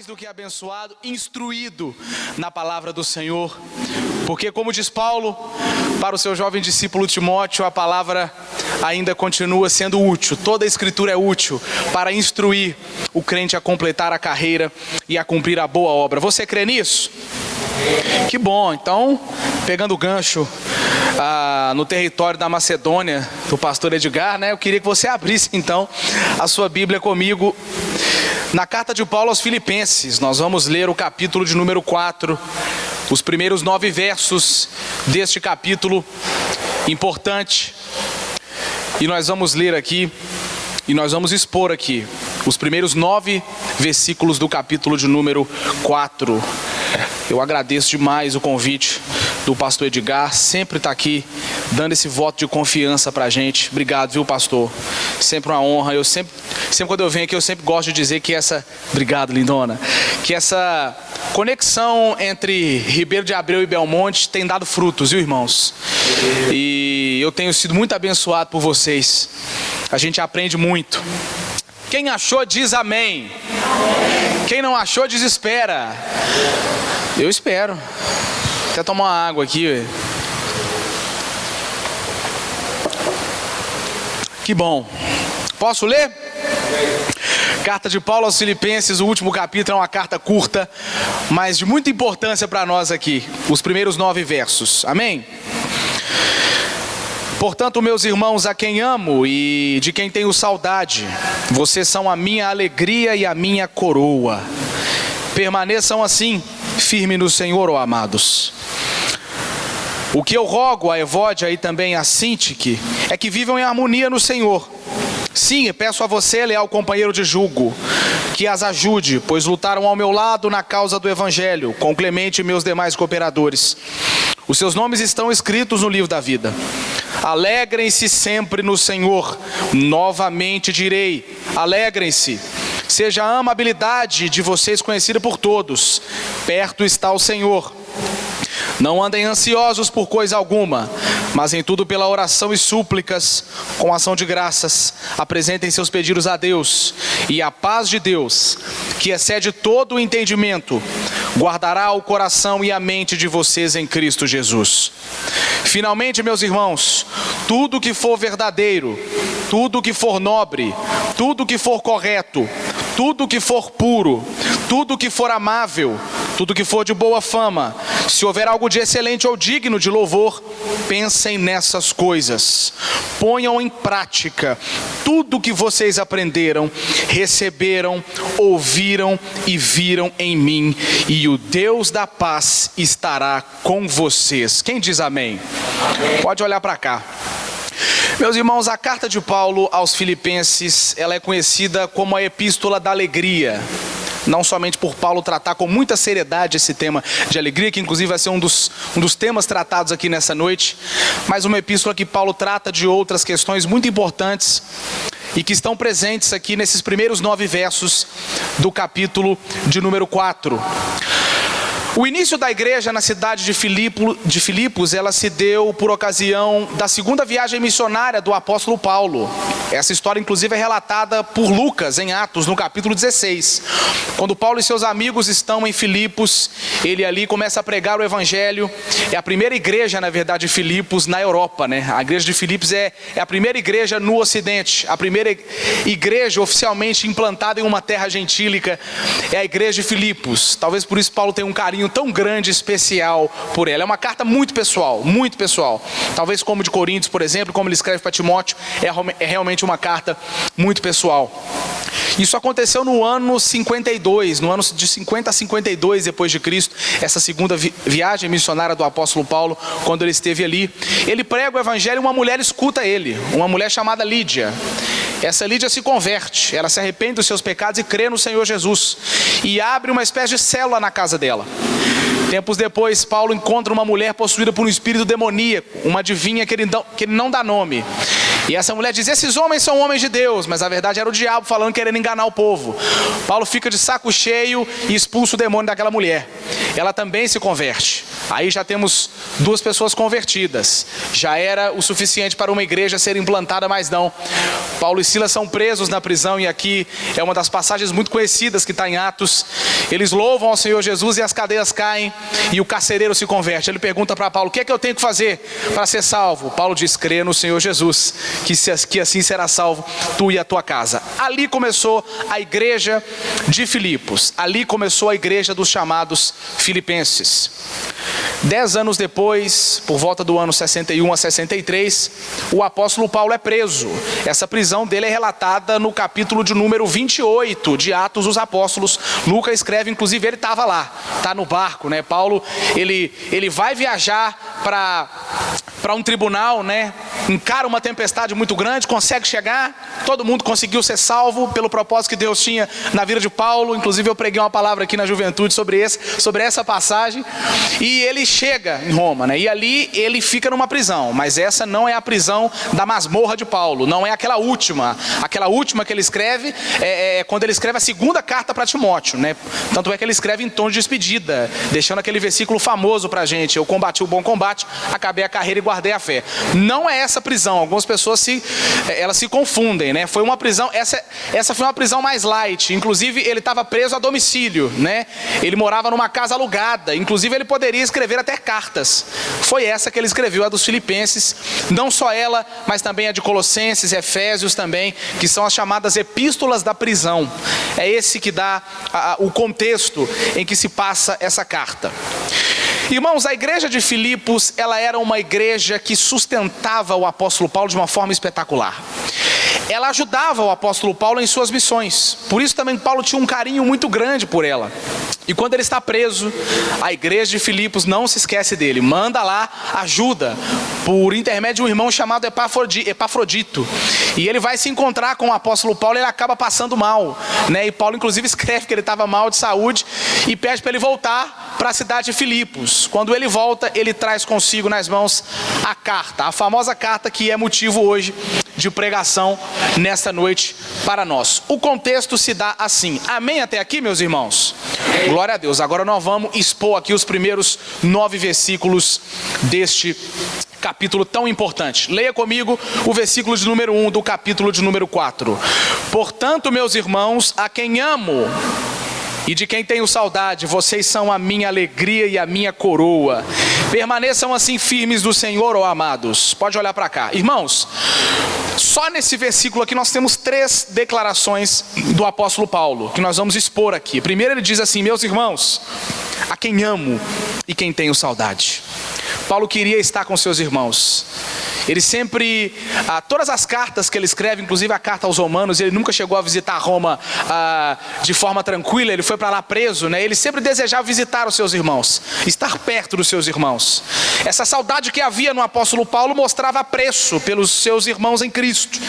do que abençoado, instruído na palavra do Senhor. Porque, como diz Paulo, para o seu jovem discípulo Timóteo, a palavra ainda continua sendo útil. Toda a escritura é útil para instruir o crente a completar a carreira e a cumprir a boa obra. Você crê nisso? Que bom. Então, pegando o gancho no território da Macedônia, do pastor Edgar, né? Eu queria que você abrisse então a sua Bíblia comigo na carta de Paulo aos Filipenses. Nós vamos ler o capítulo de número 4, os primeiros 9 versos deste capítulo importante. E nós vamos ler aqui, e nós vamos expor aqui os primeiros 9 versículos do capítulo de número 4. Eu agradeço demais o convite do pastor Edgar, sempre está aqui dando esse voto de confiança para a gente. Obrigado, viu, pastor? Sempre uma honra. Eu sempre quando eu venho aqui, eu sempre gosto de dizer que obrigado, lindona, que essa conexão entre Ribeiro de Abreu e Belmonte tem dado frutos, viu, irmãos? E eu tenho sido muito abençoado por vocês. A gente aprende muito. Quem achou diz amém. Quem não achou desespera. Eu espero. Até tomar uma água aqui. Que bom. Posso ler? Carta de Paulo aos Filipenses, o último capítulo é uma carta curta, mas de muita importância para nós aqui. Os primeiros 9 versos. Amém? Portanto, meus irmãos, a quem amo e de quem tenho saudade, vocês são a minha alegria e a minha coroa. Permaneçam assim, firme no Senhor, ó amados. O que eu rogo a Evódia e também a Sintique é que vivam em harmonia no Senhor. Sim, peço a você, leal companheiro de jugo, que as ajude, pois lutaram ao meu lado na causa do Evangelho, com Clemente e meus demais cooperadores. Os seus nomes estão escritos no livro da vida. Alegrem-se sempre no Senhor. Novamente direi, alegrem-se. Seja a amabilidade de vocês conhecida por todos. Perto está o Senhor. Não andem ansiosos por coisa alguma, mas em tudo pela oração e súplicas, com ação de graças, apresentem seus pedidos a Deus, e a paz de Deus, que excede todo o entendimento, guardará o coração e a mente de vocês em Cristo Jesus. Finalmente, meus irmãos, tudo que for verdadeiro, tudo que for nobre, tudo que for correto, tudo que for puro, tudo que for amável, tudo que for de boa fama, se houver algo de excelente ou digno de louvor, pensem nessas coisas. Ponham em prática tudo que vocês aprenderam, receberam, ouviram e viram em mim, e o Deus da paz estará com vocês. Quem diz amém? Amém. Pode olhar para cá. Meus irmãos, a carta de Paulo aos Filipenses, ela é conhecida como a Epístola da Alegria. Não somente por Paulo tratar com muita seriedade esse tema de alegria, que inclusive vai ser um dos temas tratados aqui nessa noite, mas uma epístola que Paulo trata de outras questões muito importantes e que estão presentes aqui nesses primeiros 9 versos do capítulo de número 4. O início da igreja na cidade de Filipos, ela se deu por ocasião da segunda viagem missionária do apóstolo Paulo. Essa história inclusive é relatada por Lucas em Atos, no capítulo 16. Quando Paulo e seus amigos estão em Filipos, ele ali começa a pregar o evangelho. É a primeira igreja, na verdade, de Filipos na Europa, né? A igreja de Filipos é a primeira igreja no Ocidente. A primeira igreja oficialmente implantada em uma terra gentílica é a igreja de Filipos. Talvez por isso Paulo tenha um carinho tão grande, especial por ela. É uma carta muito pessoal, muito pessoal. Talvez como de Coríntios, por exemplo, como ele escreve para Timóteo, é realmente uma carta muito pessoal. Isso aconteceu no ano 52, no ano de 50 a 52 depois de Cristo, essa segunda viagem missionária do apóstolo Paulo, quando ele esteve ali. Ele prega o evangelho e uma mulher escuta ele, uma mulher chamada Lídia. Essa Lídia se converte, ela se arrepende dos seus pecados e crê no Senhor Jesus, e abre uma espécie de célula na casa dela. Tempos depois, Paulo encontra uma mulher possuída por um espírito demoníaco, uma adivinha que ele não dá nome. E essa mulher diz: esses homens são homens de Deus, mas a verdade era o diabo falando, querendo enganar o povo. Paulo fica de saco cheio e expulsa o demônio daquela mulher. Ela também se converte. Aí já temos 2 pessoas convertidas. Já era o suficiente para uma igreja ser implantada, mas não. Paulo e Silas são presos na prisão, e aqui é uma das passagens muito conhecidas que está em Atos. Eles louvam ao Senhor Jesus e as cadeias caem e o carcereiro se converte. Ele pergunta para Paulo: o que é que eu tenho que fazer para ser salvo? Paulo diz: crê no Senhor Jesus, que assim será salvo tu e a tua casa. Ali começou a igreja de Filipos. Ali começou a igreja dos chamados filipenses. 10 anos depois, por volta do ano 61 a 63, o apóstolo Paulo é preso. Essa prisão dele é relatada no capítulo de número 28 de Atos dos Apóstolos. Lucas escreve, inclusive ele estava lá, está no barco, né? Paulo, ele vai viajar para um tribunal, né? Encara uma tempestade muito grande, consegue chegar, todo mundo conseguiu ser salvo pelo propósito que Deus tinha na vida de Paulo. Inclusive eu preguei uma palavra aqui na juventude sobre essa passagem. E ele chega em Roma, né? E ali ele fica numa prisão, mas essa não é a prisão da masmorra de Paulo, não é aquela última que ele escreve, é quando ele escreve a segunda carta para Timóteo, né? Tanto é que ele escreve em tom de despedida, deixando aquele versículo famoso pra gente: eu combati o bom combate, acabei a carreira e guardei a fé. Não é essa prisão, algumas pessoas elas se confundem, né? Foi uma prisão, essa foi uma prisão mais light. Inclusive ele estava preso a domicílio, né? Ele morava numa casa alugada, inclusive ele poderia escrever até cartas. Foi essa que ele escreveu, a dos Filipenses. Não só ela, mas também a de Colossenses, Efésios também, que são as chamadas epístolas da prisão. É esse que dá o contexto em que se passa essa carta. Irmãos, a igreja de Filipos, ela era uma igreja que sustentava o apóstolo Paulo de uma forma espetacular. Ela ajudava o apóstolo Paulo em suas missões. Por isso também Paulo tinha um carinho muito grande por ela. E quando ele está preso, a igreja de Filipos não se esquece dele. Manda lá ajuda, por intermédio de um irmão chamado Epafrodito. E ele vai se encontrar com o apóstolo Paulo e ele acaba passando mal, né? E Paulo inclusive escreve que ele estava mal de saúde e pede para ele voltar para a cidade de Filipos. Quando ele volta, ele traz consigo nas mãos a carta, a famosa carta que é motivo hoje de pregação nesta noite para nós. O contexto se dá assim. Amém até aqui, meus irmãos? Glória a Deus. Agora nós vamos expor aqui os primeiros 9 versículos deste capítulo tão importante. Leia comigo o versículo de número 1 do capítulo de número 4. Portanto, meus irmãos, a quem amo e de quem tenho saudade, vocês são a minha alegria e a minha coroa. Permaneçam assim firmes do Senhor, ó amados. Pode olhar para cá. Irmãos, só nesse versículo aqui nós temos 3 declarações do apóstolo Paulo, que nós vamos expor aqui. Primeiro ele diz assim: meus irmãos, a quem amo e quem tenho saudade. Paulo queria estar com seus irmãos. Ele sempre, todas as cartas que ele escreve, inclusive a carta aos Romanos, ele nunca chegou a visitar Roma de forma tranquila, ele foi para lá preso, né? Ele sempre desejava visitar os seus irmãos, estar perto dos seus irmãos. Essa saudade que havia no apóstolo Paulo mostrava apreço pelos seus irmãos em Cristo,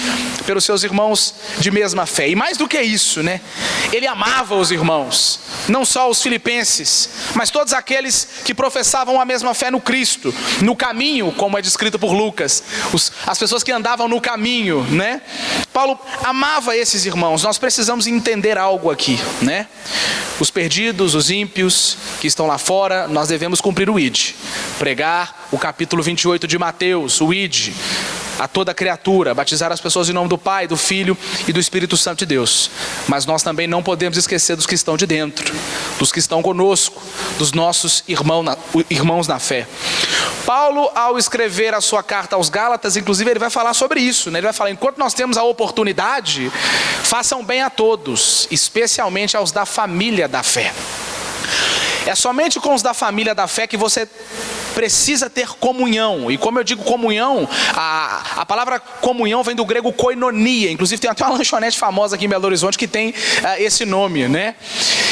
pelos seus irmãos de mesma fé. E mais do que isso, né? Ele amava os irmãos, não só os filipenses, mas todos aqueles que professavam a mesma fé no Cristo, no caminho, como é descrito por Lucas. As pessoas que andavam no caminho, né? Paulo amava esses irmãos. Nós precisamos entender algo aqui, né? Os perdidos, os ímpios que estão lá fora, nós devemos cumprir o ID. Pregar o capítulo 28 de Mateus, o ID, a toda criatura, batizar as pessoas em nome do Pai, do Filho e do Espírito Santo de Deus. Mas nós também não podemos esquecer dos que estão de dentro, dos que estão conosco, dos nossos irmãos na fé. Paulo, ao escrever a sua carta aos Gálatas, inclusive ele vai falar sobre isso, né? Ele vai falar: enquanto nós temos a oportunidade, façam bem a todos, especialmente aos da família da fé. É somente com os da família da fé que você precisa ter comunhão. E como eu digo comunhão, a palavra comunhão vem do grego koinonia. Inclusive tem até uma lanchonete famosa aqui em Belo Horizonte que tem esse nome, né?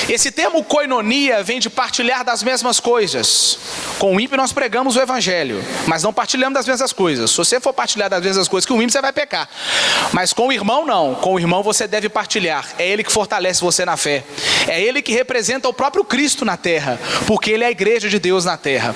Esse termo koinonia vem de partilhar das mesmas coisas. Com o ímpio nós pregamos o evangelho, mas não partilhamos das mesmas coisas. Se você for partilhar das mesmas coisas que o ímpio, você vai pecar. Mas com o irmão não. Com o irmão você deve partilhar. É ele que fortalece você na fé. É ele que representa o próprio Cristo na terra, porque ele é a igreja de Deus na terra.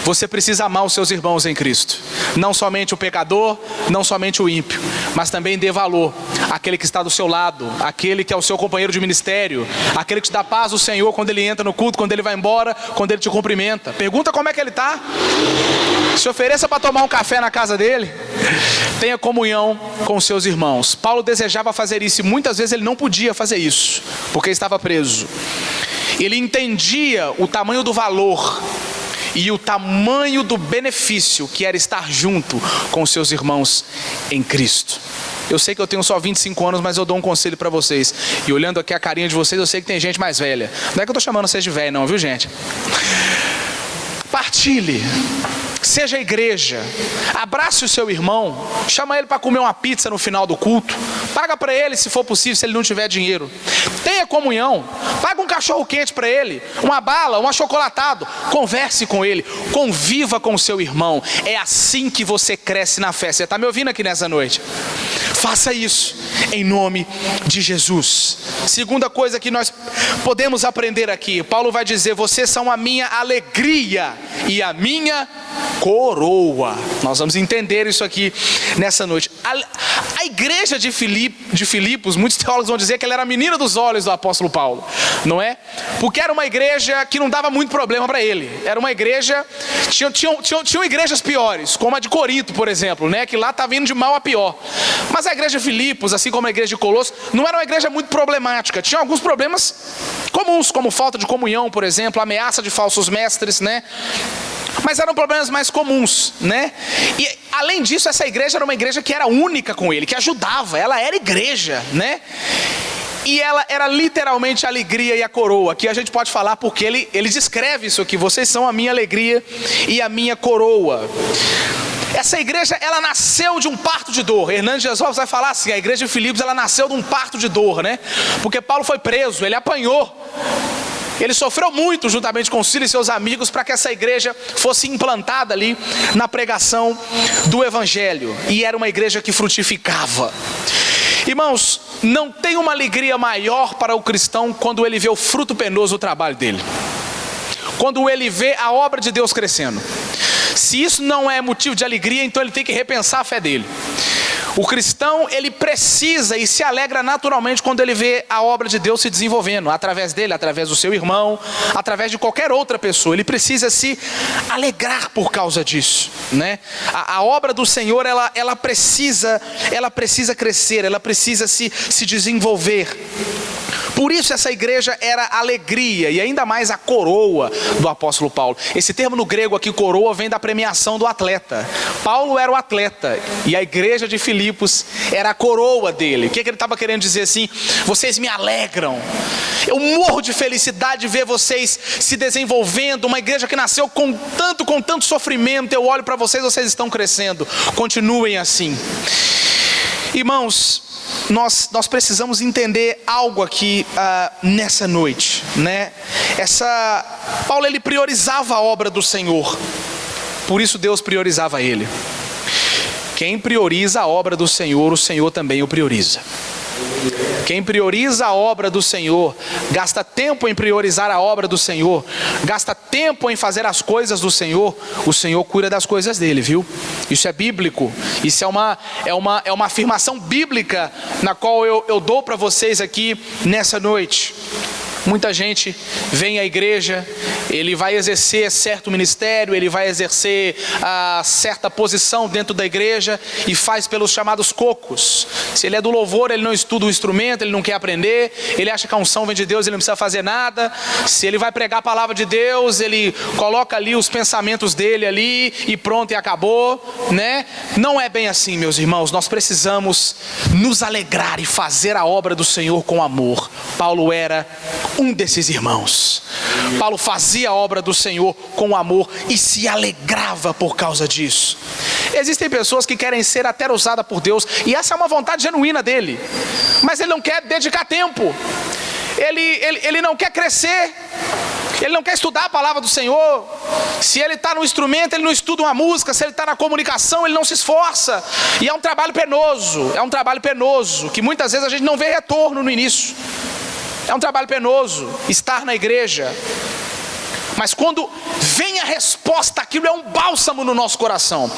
você precisa amar os seus irmãos em Cristo. Não somente o pecador, não somente o ímpio, mas também dê valor àquele que está do seu lado, aquele que é o seu companheiro de ministério, aquele que te dá paz do Senhor quando ele entra no culto, quando ele vai embora, quando ele te cumprimenta. Pergunta como é que ele está. Se ofereça para tomar um café na casa dele. Tenha comunhão com os seus irmãos. Paulo desejava fazer isso e muitas vezes ele não podia fazer isso, porque estava preso. Ele entendia o tamanho do valor e o tamanho do benefício que era estar junto com os seus irmãos em Cristo. Eu sei que eu tenho só 25 anos, mas eu dou um conselho para vocês. E olhando aqui a carinha de vocês, eu sei que tem gente mais velha. Não é que eu estou chamando vocês de velho não, viu gente? Partilhe. Seja igreja, abrace o seu irmão, chama ele para comer uma pizza no final do culto, paga para ele se for possível, se ele não tiver dinheiro. Tenha comunhão, paga um cachorro quente para ele, uma bala, um achocolatado, converse com ele, conviva com o seu irmão. É assim que você cresce na fé. Você está me ouvindo aqui nessa noite? Faça isso em nome de Jesus. Segunda coisa que nós podemos aprender aqui, Paulo vai dizer: vocês são a minha alegria e a minha coroa. Nós vamos entender isso aqui nessa noite. A igreja de Filipos, muitos teólogos vão dizer que ela era a menina dos olhos do apóstolo Paulo, não é? Porque era uma igreja que não dava muito problema para ele. Era uma igreja, tinham igrejas piores, como a de Corinto, por exemplo, né? Que lá estava indo de mal a pior. Mas a igreja de Filipos, assim como a igreja de Colosso, não era uma igreja muito problemática. Tinha alguns problemas comuns, como falta de comunhão, por exemplo, ameaça de falsos mestres, né? Mas eram problemas mais comuns, né? E além disso, essa igreja era uma igreja que era única com ele, que ajudava, ela era igreja, né? E ela era literalmente a alegria e a coroa. Aqui a gente pode falar porque ele descreve isso aqui: vocês são a minha alegria e a minha coroa. Essa igreja, ela nasceu de um parto de dor. Hernandes Dias Lopes vai falar assim: a igreja de Filipos, ela nasceu de um parto de dor, né? Porque Paulo foi preso, ele apanhou. Ele sofreu muito juntamente com Silas e seus amigos para que essa igreja fosse implantada ali na pregação do evangelho. E era uma igreja que frutificava. Irmãos, não tem uma alegria maior para o cristão quando ele vê o fruto penoso do trabalho dele, quando ele vê a obra de Deus crescendo. Se isso não é motivo de alegria, então ele tem que repensar a fé dele. O cristão, ele precisa e se alegra naturalmente quando ele vê a obra de Deus se desenvolvendo, através dele, através do seu irmão, através de qualquer outra pessoa. Ele precisa se alegrar por causa disso, né? A obra do Senhor, ela precisa crescer, ela precisa se desenvolver. Por isso essa igreja era a alegria e ainda mais a coroa do apóstolo Paulo. Esse termo no grego aqui, coroa, vem da premiação do atleta. Paulo era o atleta e a igreja de Filipos era a coroa dele. O que ele estava querendo dizer assim? Vocês me alegram. Eu morro de felicidade de ver vocês se desenvolvendo. Uma igreja que nasceu com tanto sofrimento. Eu olho para vocês, vocês estão crescendo. Continuem assim. Irmãos, nós precisamos entender algo aqui nessa noite, né? Paulo, ele priorizava a obra do Senhor, por isso Deus priorizava ele. Quem prioriza a obra do Senhor, o Senhor também o prioriza. Quem prioriza a obra do Senhor, gasta tempo em priorizar a obra do Senhor, gasta tempo em fazer as coisas do Senhor, o Senhor cuida das coisas dele, viu? Isso é bíblico, isso é uma afirmação bíblica na qual eu dou para vocês aqui nessa noite. Muita gente vem à igreja, ele vai exercer certo ministério, ele vai exercer certa posição dentro da igreja e faz pelos chamados cocos. Se ele é do louvor, ele não estuda o instrumento, ele não quer aprender, ele acha que a unção vem de Deus, ele não precisa fazer nada. Se ele vai pregar a palavra de Deus, ele coloca ali os pensamentos dele ali e pronto, e acabou, né? Não é bem assim, meus irmãos. Nós precisamos nos alegrar e fazer a obra do Senhor com amor. Paulo era um desses irmãos. Paulo fazia a obra do Senhor com amor e se alegrava por causa disso. Existem pessoas que querem ser até usadas por Deus, e essa é uma vontade genuína dele, mas ele não quer dedicar tempo, ele não quer crescer, ele não quer estudar a palavra do Senhor. Se ele está no instrumento, ele não estuda uma música. Se ele está na comunicação, ele não se esforça. E é um trabalho penoso, que muitas vezes a gente não vê retorno no início. É um trabalho penoso estar na igreja. Mas quando vem a resposta, aquilo é um bálsamo no nosso coração.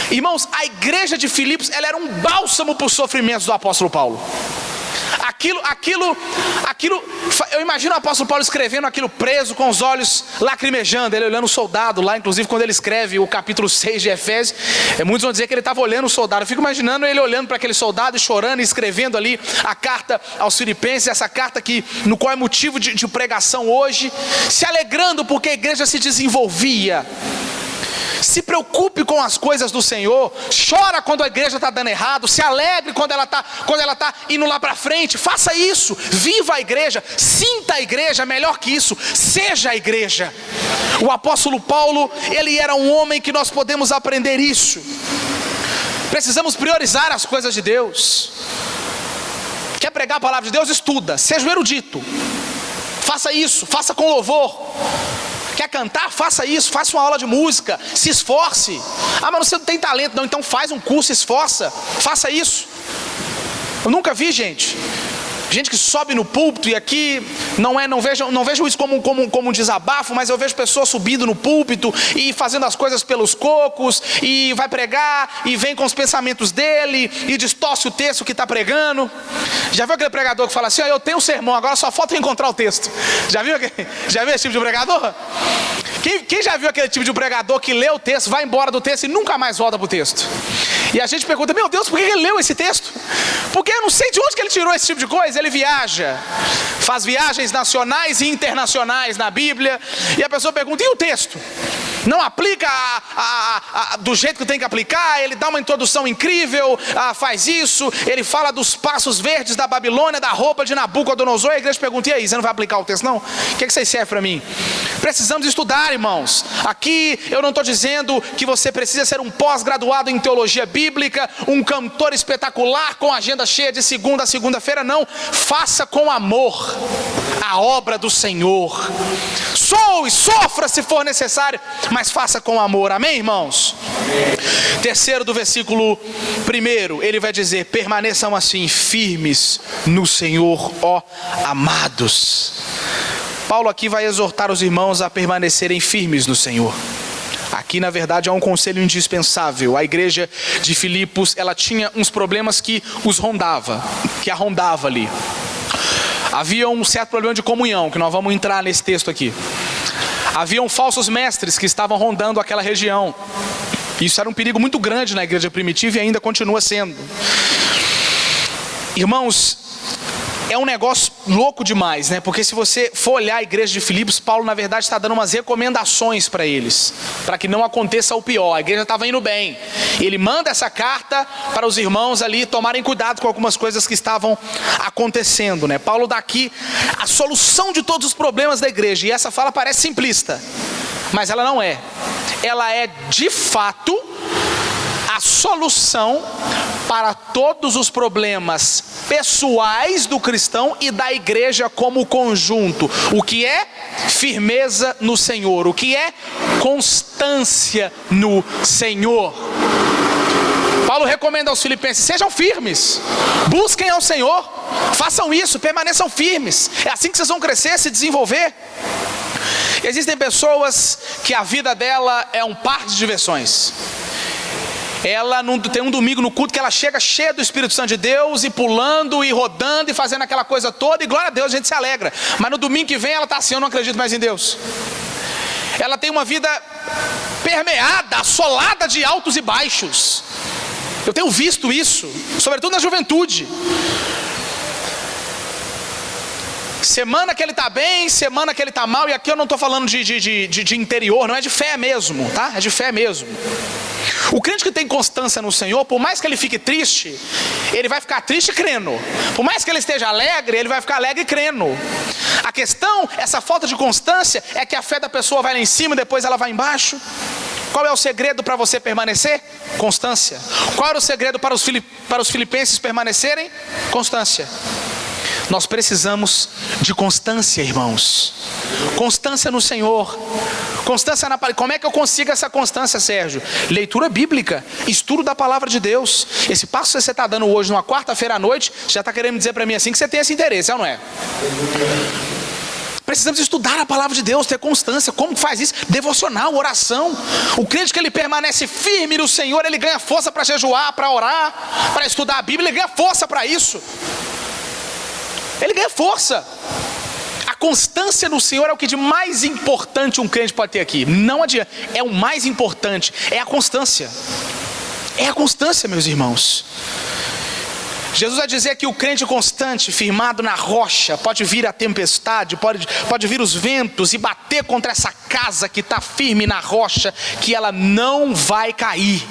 Irmãos, a igreja de Filipos, ela era um bálsamo para os sofrimentos do apóstolo Paulo. Aquilo, eu imagino o apóstolo Paulo escrevendo aquilo preso, com os olhos lacrimejando, ele olhando o soldado lá, inclusive quando ele escreve o capítulo 6 de Efésios, muitos vão dizer que ele estava olhando o soldado. Eu fico imaginando ele olhando para aquele soldado e chorando e escrevendo ali a carta aos Filipenses, essa carta no qual é motivo de pregação hoje, se alegrando porque a igreja se desenvolvia. Se preocupe com as coisas do Senhor, chora quando a igreja está dando errado, se alegre quando ela está indo lá para frente. Faça isso, viva a igreja, sinta a igreja, melhor que isso, seja a igreja. O apóstolo Paulo, ele era um homem que nós podemos aprender isso. Precisamos priorizar as coisas de Deus. Quer pregar a palavra de Deus? Estuda, seja um erudito, faça isso, faça com louvor. Quer cantar? Faça isso, faça uma aula de música, se esforce. Mas você não tem talento, não, então faz um curso, se esforça, faça isso. Eu nunca vi gente que sobe no púlpito, e aqui não vejo isso como um desabafo, mas eu vejo pessoas subindo no púlpito e fazendo as coisas pelos cocos, e vai pregar e vem com os pensamentos dele e distorce o texto que está pregando. Já viu aquele pregador que fala assim: eu tenho um sermão, agora só falta encontrar o texto? Já viu esse tipo de pregador? Quem já viu aquele tipo de pregador que lê o texto, vai embora do texto e nunca mais volta para o texto? E a gente pergunta: meu Deus, por que ele leu esse texto? Porque eu não sei de onde que ele tirou esse tipo de coisa. Ele viaja, faz viagens nacionais e internacionais na Bíblia, e a pessoa pergunta: e o texto? Não aplica do jeito que tem que aplicar. Ele dá uma introdução incrível, faz isso, ele fala dos passos verdes da Babilônia, da roupa de Nabucodonosor. A igreja pergunta: e aí, você não vai aplicar o texto não? O que vocês servem para mim? Precisamos estudar, irmãos. Aqui eu não estou dizendo que você precisa ser um pós-graduado em teologia bíblica, um cantor espetacular com agenda cheia de segunda a segunda-feira, não. Faça com amor a obra do Senhor. Soe, sofra se for necessário, mas faça com amor. Amém, irmãos? Amém. Terceiro do versículo 1, ele vai dizer: permaneçam assim firmes no Senhor, ó amados. Paulo aqui vai exortar os irmãos a permanecerem firmes no Senhor. Aqui, na verdade, há um conselho indispensável. A igreja de Filipos, ela tinha uns problemas que a rondava ali. Havia um certo problema de comunhão, que nós vamos entrar nesse texto aqui. Haviam falsos mestres que estavam rondando aquela região. Isso era um perigo muito grande na igreja primitiva e ainda continua sendo. Irmãos, é um negócio louco demais, né? Porque se você for olhar a igreja de Filipos, Paulo na verdade está dando umas recomendações para eles, para que não aconteça o pior. A igreja estava indo bem. Ele manda essa carta para os irmãos ali tomarem cuidado com algumas coisas que estavam acontecendo, né? Paulo dá aqui a solução de todos os problemas da igreja, e essa fala parece simplista, mas ela não é. Ela é de fato a solução para todos os problemas pessoais do cristão e da igreja como conjunto. O que é firmeza no Senhor? O que é constância no Senhor? Paulo recomenda aos filipenses: sejam firmes, busquem ao Senhor, façam isso, permaneçam firmes. É assim que vocês vão crescer, se desenvolver. Existem pessoas que a vida dela é um parque de diversões. Ela não tem um domingo no culto que ela chega cheia do Espírito Santo de Deus, e pulando e rodando e fazendo aquela coisa toda, e glória a Deus, a gente se alegra. Mas no domingo que vem ela está assim: eu não acredito mais em Deus. Ela tem uma vida permeada, assolada de altos e baixos. Eu tenho visto isso, sobretudo na juventude. Semana que ele está bem, semana que ele está mal. E aqui eu não estou falando de interior, não é de fé mesmo, tá? É de fé mesmo. O crente que tem constância no Senhor, por mais que ele fique triste, ele vai ficar triste crendo. Por mais que ele esteja alegre, ele vai ficar alegre crendo. A questão, essa falta de constância, é que a fé da pessoa vai lá em cima e depois ela vai embaixo. Qual é o segredo para você permanecer? Constância. Qual era o segredo para os filipenses permanecerem? Constância. Nós precisamos de constância, irmãos. Constância no Senhor. Constância na palavra. Como é que eu consigo essa constância, Sérgio? Leitura bíblica, estudo da palavra de Deus. Esse passo que você está dando hoje, numa quarta-feira à noite, já está querendo dizer para mim assim que você tem esse interesse, é ou não é? Precisamos estudar a palavra de Deus, ter constância. Como faz isso? Devocional, oração. O crente que ele permanece firme no Senhor, ele ganha força para jejuar, para orar, para estudar a Bíblia, ele ganha força para isso. Ele ganha força. A constância no Senhor é o que de mais importante um crente pode ter aqui. Não adianta, é o mais importante, é a constância. É a constância, meus irmãos. Jesus vai dizer que o crente constante, firmado na rocha, pode vir a tempestade, pode vir os ventos e bater contra essa casa que está firme na rocha, que ela não vai cair,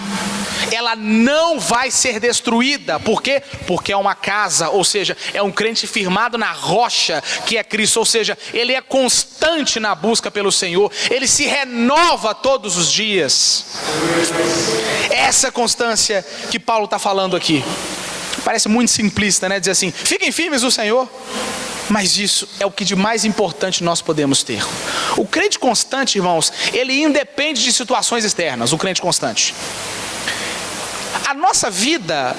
ela não vai ser destruída. Por quê? Porque é uma casa, ou seja, é um crente firmado na rocha que é Cristo, ou seja, ele é constante na busca pelo Senhor, ele se renova todos os dias. Essa constância que Paulo está falando aqui. Parece muito simplista, né? Dizer assim, fiquem firmes no Senhor. Mas isso é o que de mais importante nós podemos ter. O crente constante, irmãos, ele independe de situações externas, o crente constante. A nossa vida,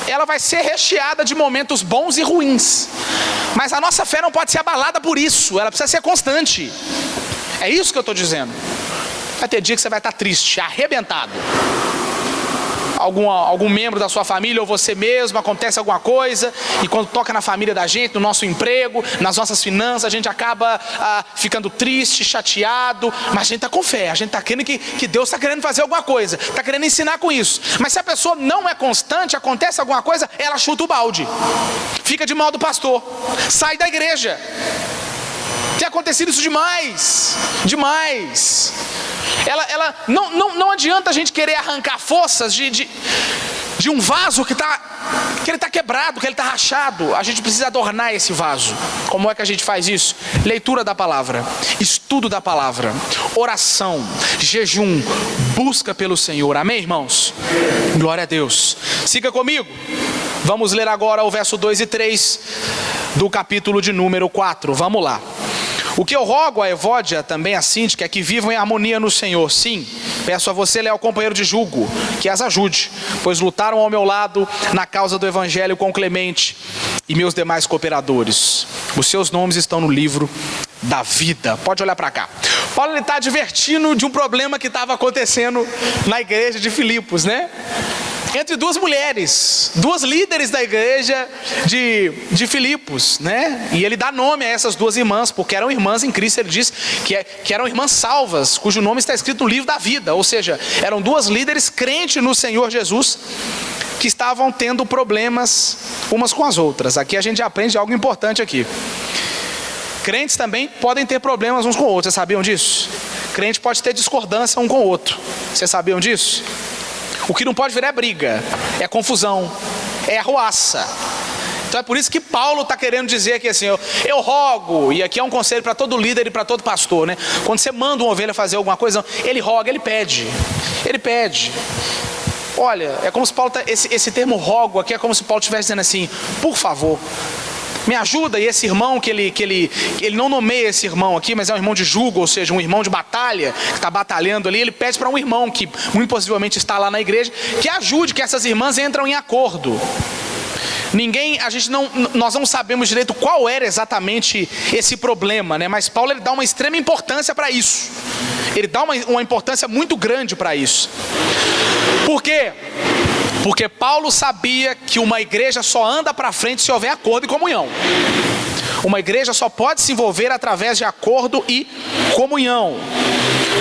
ela vai ser recheada de momentos bons e ruins. Mas a nossa fé não pode ser abalada por isso, ela precisa ser constante. É isso que eu estou dizendo. Vai ter dia que você vai estar triste, arrebentado. Algum membro da sua família ou você mesmo, acontece alguma coisa, e quando toca na família da gente, no nosso emprego, nas nossas finanças, a gente acaba ficando triste, chateado, mas a gente está com fé, a gente está querendo que Deus está querendo fazer alguma coisa, está querendo ensinar com isso. Mas se a pessoa não é constante, acontece alguma coisa, ela chuta o balde, fica de mal do pastor, sai da igreja. Tem acontecido isso demais. Não adianta a gente querer arrancar forças de um vaso que ele está quebrado, que ele está rachado. A gente precisa adornar esse vaso. Como é que a gente faz isso? Leitura da palavra, estudo da palavra, oração, jejum, busca pelo Senhor. Amém, irmãos? Glória a Deus. Siga comigo. Vamos ler agora o verso 2 e 3 do capítulo de número 4. Vamos lá. O que eu rogo a Evódia, também a Síntica, é que vivam em harmonia no Senhor. Sim, peço a você, leal companheiro de julgo, que as ajude, pois lutaram ao meu lado na causa do Evangelho com Clemente e meus demais cooperadores. Os seus nomes estão no livro da vida. Pode olhar para cá. Paulo está advertindo de um problema que estava acontecendo na igreja de Filipos, né? Entre duas mulheres, duas líderes da igreja de Filipos, né? E ele dá nome a essas duas irmãs, porque eram irmãs em Cristo. Ele diz que eram irmãs salvas, cujo nome está escrito no livro da vida. Ou seja, eram duas líderes crentes no Senhor Jesus, que estavam tendo problemas umas com as outras. Aqui a gente aprende algo importante aqui. Crentes também podem ter problemas uns com outros, vocês sabiam disso? Crente pode ter discordância um com o outro, vocês sabiam disso? O que não pode virar é briga, é confusão, é arruaça. Então é por isso que Paulo está querendo dizer aqui assim, eu rogo, e aqui é um conselho para todo líder e para todo pastor, né? Quando você manda uma ovelha fazer alguma coisa, ele roga, ele pede. Olha, é como se Paulo, esse termo rogo aqui é como se Paulo estivesse dizendo assim, por favor, me ajuda. E esse irmão que ele não nomeia esse irmão aqui, mas é um irmão de julgo, ou seja, um irmão de batalha, que está batalhando ali, ele pede para um irmão que muito possivelmente está lá na igreja, que ajude, que essas irmãs entram em acordo. Nós não sabemos direito qual era exatamente esse problema, né? Mas Paulo ele dá uma extrema importância para isso. Ele dá uma importância muito grande para isso. Por quê? Porque Paulo sabia que uma igreja só anda para frente se houver acordo e comunhão. Uma igreja só pode se envolver através de acordo e comunhão.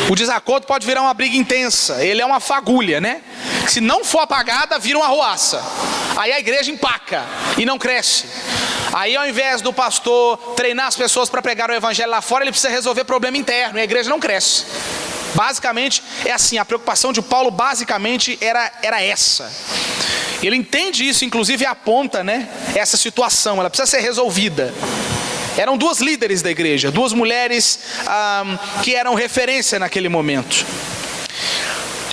O desacordo pode virar uma briga intensa. Ele é uma fagulha, né? Se não for apagada, vira uma arruaça. Aí a igreja empaca e não cresce. Aí ao invés do pastor treinar as pessoas para pregar o evangelho lá fora, ele precisa resolver problema interno e a igreja não cresce. Basicamente é assim, a preocupação de Paulo basicamente era essa. Ele entende isso, inclusive aponta, né, essa situação, ela precisa ser resolvida. Eram duas líderes da igreja, duas mulheres que eram referência naquele momento.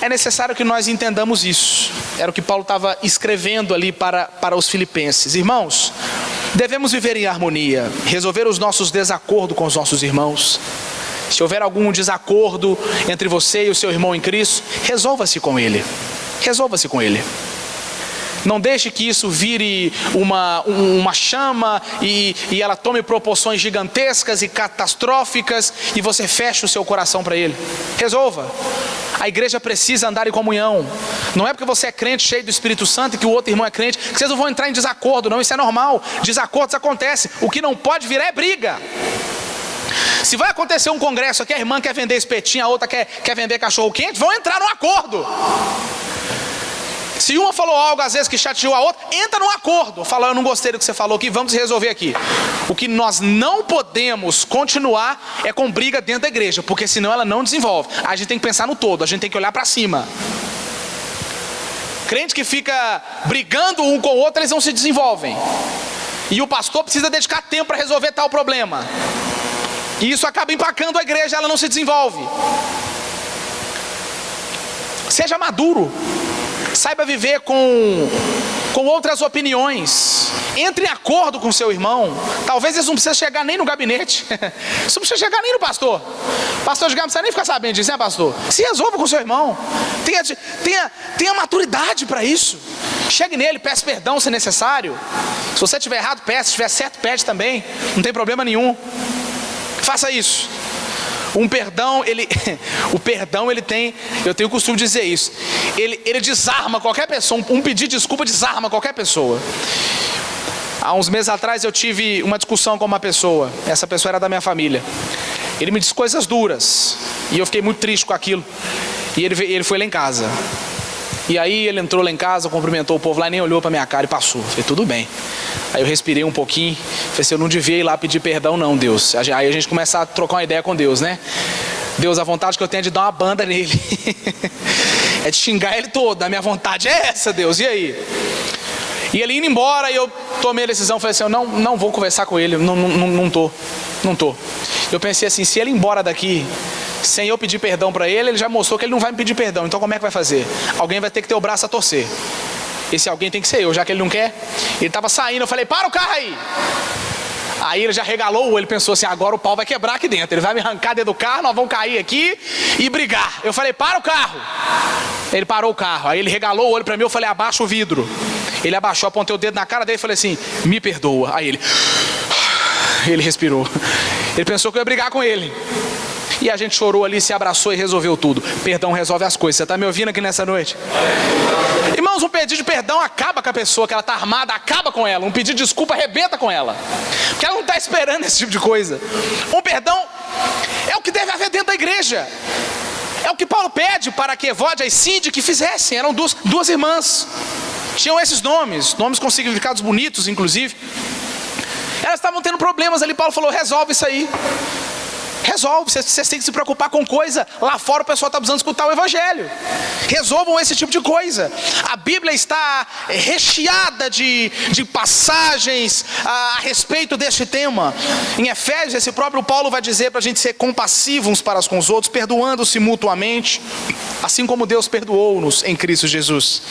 É necessário que nós entendamos isso. Era o que Paulo estava escrevendo ali para os filipenses. Irmãos, devemos viver em harmonia, resolver os nossos desacordos com os nossos irmãos. Se houver algum desacordo entre você e o seu irmão em Cristo, resolva-se com ele. Resolva-se com ele. Não deixe que isso vire uma chama e ela tome proporções gigantescas e catastróficas e você feche o seu coração para ele. Resolva. A igreja precisa andar em comunhão. Não é porque você é crente, cheio do Espírito Santo, e que o outro irmão é crente, que vocês não vão entrar em desacordo, não. Isso é normal. Desacordos acontecem. O que não pode virar é briga. Se vai acontecer um congresso aqui, a irmã quer vender espetinho, a outra quer vender cachorro quente, vão entrar num acordo. Se uma falou algo às vezes que chateou a outra, entra num acordo. Fala, eu não gostei do que você falou aqui, vamos resolver aqui. O que nós não podemos continuar é com briga dentro da igreja, porque senão ela não desenvolve. A gente tem que pensar no todo, a gente tem que olhar para cima. Crente que fica brigando um com o outro, eles não se desenvolvem. E o pastor precisa dedicar tempo para resolver tal problema. E isso acaba empacando a igreja, ela não se desenvolve. Seja maduro. Saiba viver com outras opiniões. Entre em acordo com seu irmão. Talvez isso não precisa chegar nem no gabinete. Isso não precisa chegar nem no pastor. Pastor de gabinete não precisa nem ficar sabendo disso, né, pastor? Se resolva com seu irmão. Tenha maturidade para isso. Chegue nele, peça perdão se necessário. Se você estiver errado, peça. Se estiver certo, pede também. Não tem problema nenhum. Faça isso. O perdão ele tem, eu tenho o costume de dizer isso, ele desarma qualquer pessoa, um pedido de desculpa desarma qualquer pessoa. Há uns meses atrás eu tive uma discussão com uma pessoa, essa pessoa era da minha família. Ele me disse coisas duras, e eu fiquei muito triste com aquilo, e ele foi lá em casa. E aí ele entrou lá em casa, cumprimentou o povo lá, nem olhou para minha cara e passou. Falei, tudo bem. Aí eu respirei um pouquinho, falei assim, eu não devia ir lá pedir perdão não, Deus. Aí a gente começa a trocar uma ideia com Deus, né? Deus, a vontade que eu tenho é de dar uma banda nele. É de xingar ele todo, a minha vontade é essa, Deus, e aí? E ele indo embora, e eu tomei a decisão, falei assim, eu não vou conversar com ele, não tô. Eu pensei assim, se ele ir embora daqui, sem eu pedir perdão para ele já mostrou que ele não vai me pedir perdão, então como é que vai fazer? Alguém vai ter que ter o braço a torcer. Esse alguém tem que ser eu, já que ele não quer. Ele estava saindo, eu falei, para o carro aí. Aí ele já regalou, ele pensou assim, agora o pau vai quebrar aqui dentro. Ele vai me arrancar dentro do carro, nós vamos cair aqui e brigar. Eu falei, para o carro. Ele parou o carro, aí ele regalou o olho para mim, eu falei, abaixa o vidro. Ele abaixou, apontei o dedo na cara dele e falei assim, me perdoa. Aí ele respirou. Ele pensou que eu ia brigar com ele. E a gente chorou ali, se abraçou e resolveu tudo. Perdão resolve as coisas. Você está me ouvindo aqui nessa noite? Irmãos, um pedido de perdão acaba com a pessoa que ela está armada, acaba com ela. Um pedido de desculpa arrebenta com ela. Porque ela não está esperando esse tipo de coisa. Um perdão é o que deve haver dentro da igreja. É o que Paulo pede para que Evódia e Síndique fizessem. Eram duas irmãs. Tinham esses nomes com significados bonitos, inclusive. Elas estavam tendo problemas ali. Paulo falou, resolve isso aí. Resolve, vocês têm que se preocupar com coisa. Lá fora o pessoal está precisando escutar o evangelho. Resolvam esse tipo de coisa. A Bíblia está recheada de passagens a respeito deste tema. Em Efésios, esse próprio Paulo vai dizer para a gente ser compassivos uns para com os outros, perdoando-se mutuamente, assim como Deus perdoou-nos em Cristo Jesus.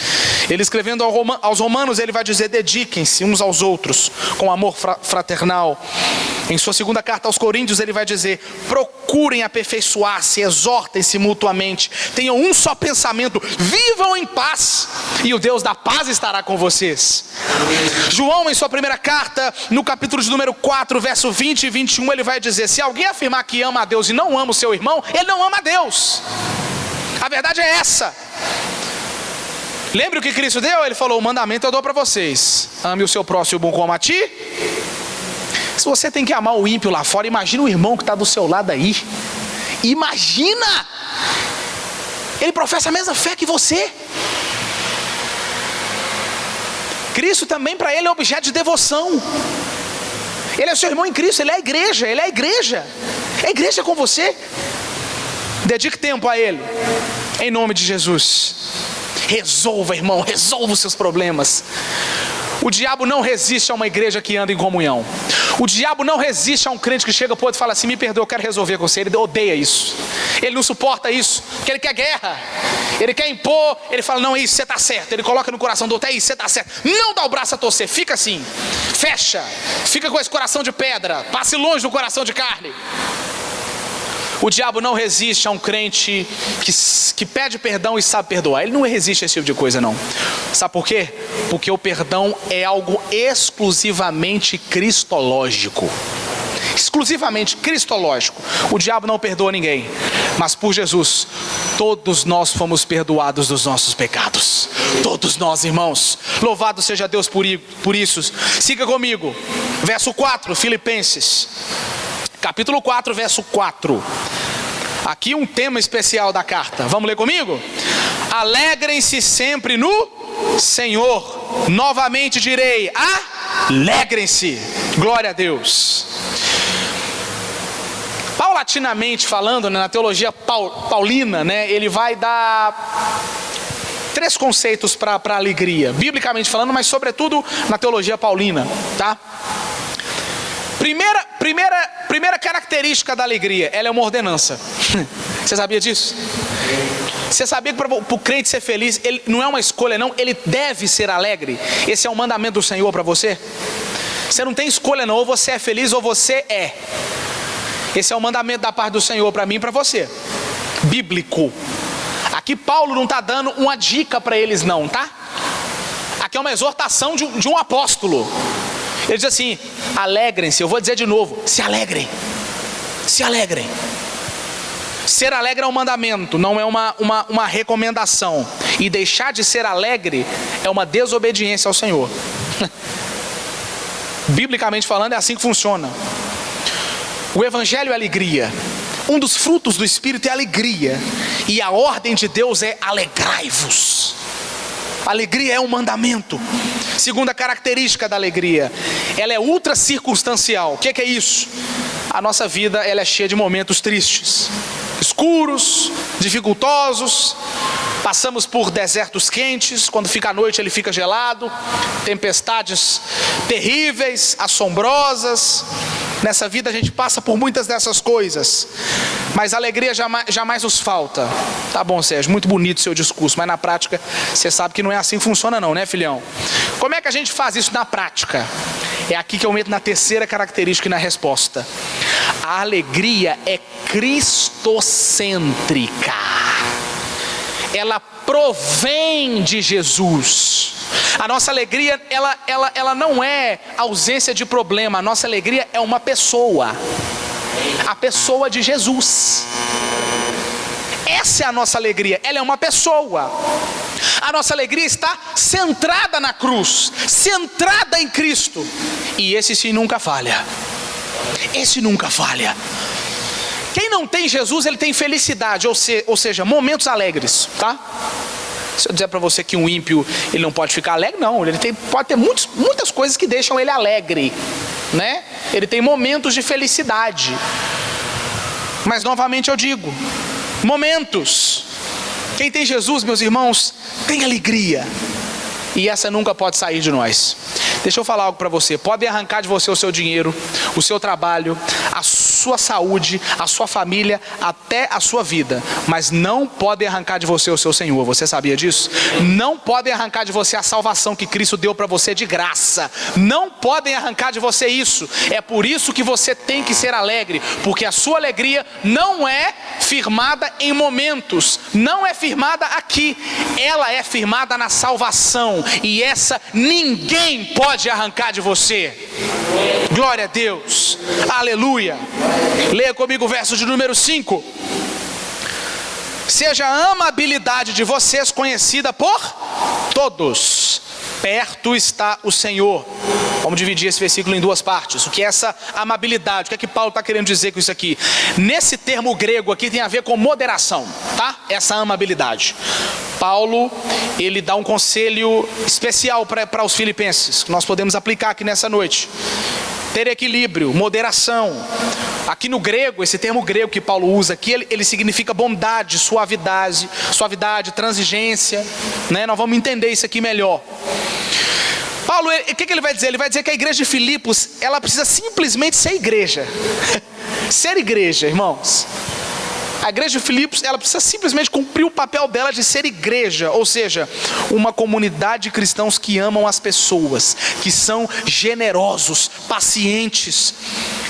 Ele escrevendo aos Romanos, ele vai dizer, dediquem-se uns aos outros com amor fraternal. Em sua segunda carta aos Coríntios, ele vai dizer, procurem aperfeiçoar-se, exortem-se mutuamente, tenham um só pensamento, vivam em paz, e o Deus da paz estará com vocês. João, em sua primeira carta, no capítulo de número 4, verso 20 e 21, ele vai dizer, se alguém afirmar que ama a Deus e não ama o seu irmão, ele não ama a Deus. A verdade é essa. Lembra o que Cristo deu? Ele falou, o mandamento eu dou para vocês, ame o seu próximo como a ti. Se você tem que amar o ímpio lá fora, imagina o irmão que está do seu lado aí. Imagina! Ele professa a mesma fé que você. Cristo também para ele é objeto de devoção. Ele é seu irmão em Cristo, ele é a igreja, ele é a igreja. É a igreja com você. Dedique tempo a ele, em nome de Jesus. Resolva, irmão, resolva os seus problemas. O diabo não resiste a uma igreja que anda em comunhão. O diabo não resiste a um crente que chega para o outro e fala assim, me perdoa, eu quero resolver com você. Ele odeia isso. Ele não suporta isso, porque ele quer guerra. Ele quer impor, ele fala, não, isso, você está certo. Ele coloca no coração do outro, é isso, você está certo. Não dá o braço a torcer, fica assim. Fecha, fica com esse coração de pedra. Passe longe do coração de carne. O diabo não resiste a um crente que pede perdão e sabe perdoar. Ele não resiste a esse tipo de coisa, não. Sabe por quê? Porque o perdão é algo exclusivamente cristológico. Exclusivamente cristológico. O diabo não perdoa ninguém, mas por Jesus todos nós fomos perdoados dos nossos pecados. Todos nós, irmãos. Louvado seja Deus por isso. Siga comigo, verso 4, Filipenses capítulo 4, verso 4. Aqui um tema especial da carta. Vamos ler comigo? Alegrem-se sempre no Senhor. Novamente direi, alegrem-se. Glória a Deus. Paulatinamente falando, né, na teologia paulina, né, ele vai dar 3 conceitos para alegria, biblicamente falando, mas sobretudo na teologia paulina, tá? Primeira característica da alegria, ela é uma ordenança. Você sabia disso? Você sabia que para o crente ser feliz, ele não é uma escolha não, ele deve ser alegre? Esse é um mandamento do Senhor para você? Você não tem escolha não, ou você é feliz ou você é. Esse é o mandamento da parte do Senhor para mim e para você, bíblico. Aqui Paulo não está dando uma dica para eles não, tá? Aqui é uma exortação de um apóstolo. Ele diz assim, alegrem-se. Eu vou dizer de novo, se alegrem. Se alegrem. Ser alegre é um mandamento, não é uma recomendação. E deixar de ser alegre é uma desobediência ao Senhor. Biblicamente falando, é assim que funciona. O evangelho é alegria. Um dos frutos do Espírito é alegria. E a ordem de Deus é alegrai-vos. Alegria é um mandamento. Segunda característica da alegria, ela é ultra circunstancial. O que é isso? A nossa vida ela é cheia de momentos tristes, escuros, dificultosos. Passamos por desertos quentes, quando fica a noite ele fica gelado. Tempestades terríveis, assombrosas. Nessa vida a gente passa por muitas dessas coisas, mas a alegria jamais nos falta. Tá bom, Sérgio, muito bonito o seu discurso, mas na prática você sabe que não é assim que funciona não, né, filhão? Como é que a gente faz isso na prática? É aqui que eu entro na terceira característica e na resposta. A alegria é cristocêntrica. Ela provém de Jesus. A nossa alegria, ela não é ausência de problema. A nossa alegria é uma pessoa. A pessoa de Jesus. Essa é a nossa alegria, ela é uma pessoa. A nossa alegria está centrada na cruz, centrada em Cristo. E esse sim nunca falha. Esse nunca falha. Quem não tem Jesus, ele tem felicidade, ou seja, momentos alegres, tá? Se eu dizer para você que um ímpio ele não pode ficar alegre, não. Ele pode ter muitas coisas que deixam ele alegre, né? Ele tem momentos de felicidade. Mas novamente eu digo, momentos. Quem tem Jesus, meus irmãos, tem alegria. E essa nunca pode sair de nós. Deixa eu falar algo para você. Podem arrancar de você o seu dinheiro, o seu trabalho, a sua saúde, a sua família, até a sua vida, mas não podem arrancar de você o seu Senhor. Você sabia disso? Não podem arrancar de você a salvação que Cristo deu para você de graça. Não podem arrancar de você isso. É por isso que você tem que ser alegre, porque a sua alegria não é firmada em momentos, não é firmada aqui, ela é firmada na salvação, e essa ninguém pode arrancar de você. Glória a Deus, aleluia. Leia comigo o verso de número 5. Seja a amabilidade de vocês conhecida por todos. Perto está o Senhor. Vamos dividir esse versículo em 2 partes. O que é essa amabilidade? O que é que Paulo está querendo dizer com isso aqui? Nesse termo grego aqui tem a ver com moderação, tá? Essa amabilidade. Paulo, ele dá um conselho especial para os filipenses, que nós podemos aplicar aqui nessa noite. Ter equilíbrio, moderação. Aqui no grego, esse termo grego que Paulo usa aqui, ele significa bondade, suavidade, transigência, né? Nós vamos entender isso aqui melhor. Paulo, o que ele vai dizer? Ele vai dizer que a igreja de Filipos, ela precisa simplesmente ser igreja. Ser igreja, irmãos. A igreja de Filipos, ela precisa simplesmente cumprir o papel dela de ser igreja, ou seja, uma comunidade de cristãos que amam as pessoas, que são generosos, pacientes,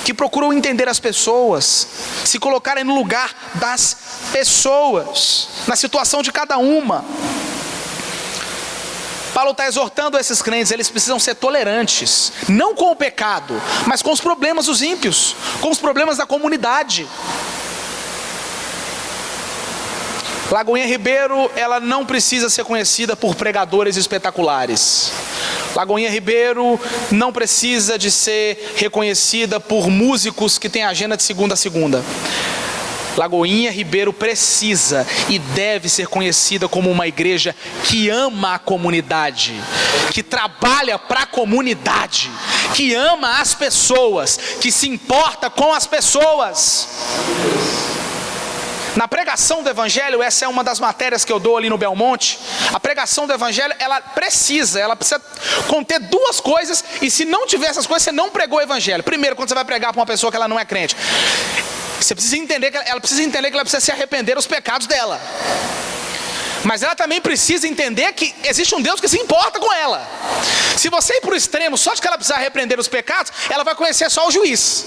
que procuram entender as pessoas, se colocarem no lugar das pessoas, na situação de cada uma. Paulo está exortando esses crentes, eles precisam ser tolerantes, não com o pecado, mas com os problemas dos ímpios, com os problemas da comunidade. Lagoinha Ribeiro, ela não precisa ser conhecida por pregadores espetaculares. Lagoinha Ribeiro não precisa de ser reconhecida por músicos que têm agenda de segunda a segunda. Lagoinha Ribeiro precisa e deve ser conhecida como uma igreja que ama a comunidade, que trabalha para a comunidade, que ama as pessoas, que se importa com as pessoas. Na pregação do Evangelho, essa é uma das matérias que eu dou ali no Belmonte. A pregação do Evangelho, ela precisa conter duas coisas, e se não tiver essas coisas, você não pregou o Evangelho. Primeiro, quando você vai pregar para uma pessoa que ela não é crente, você precisa entender que ela precisa se arrepender dos pecados dela. Mas ela também precisa entender que existe um Deus que se importa com ela. Se você ir para o extremo, só de que ela precisa arrepender os pecados, ela vai conhecer só o juiz.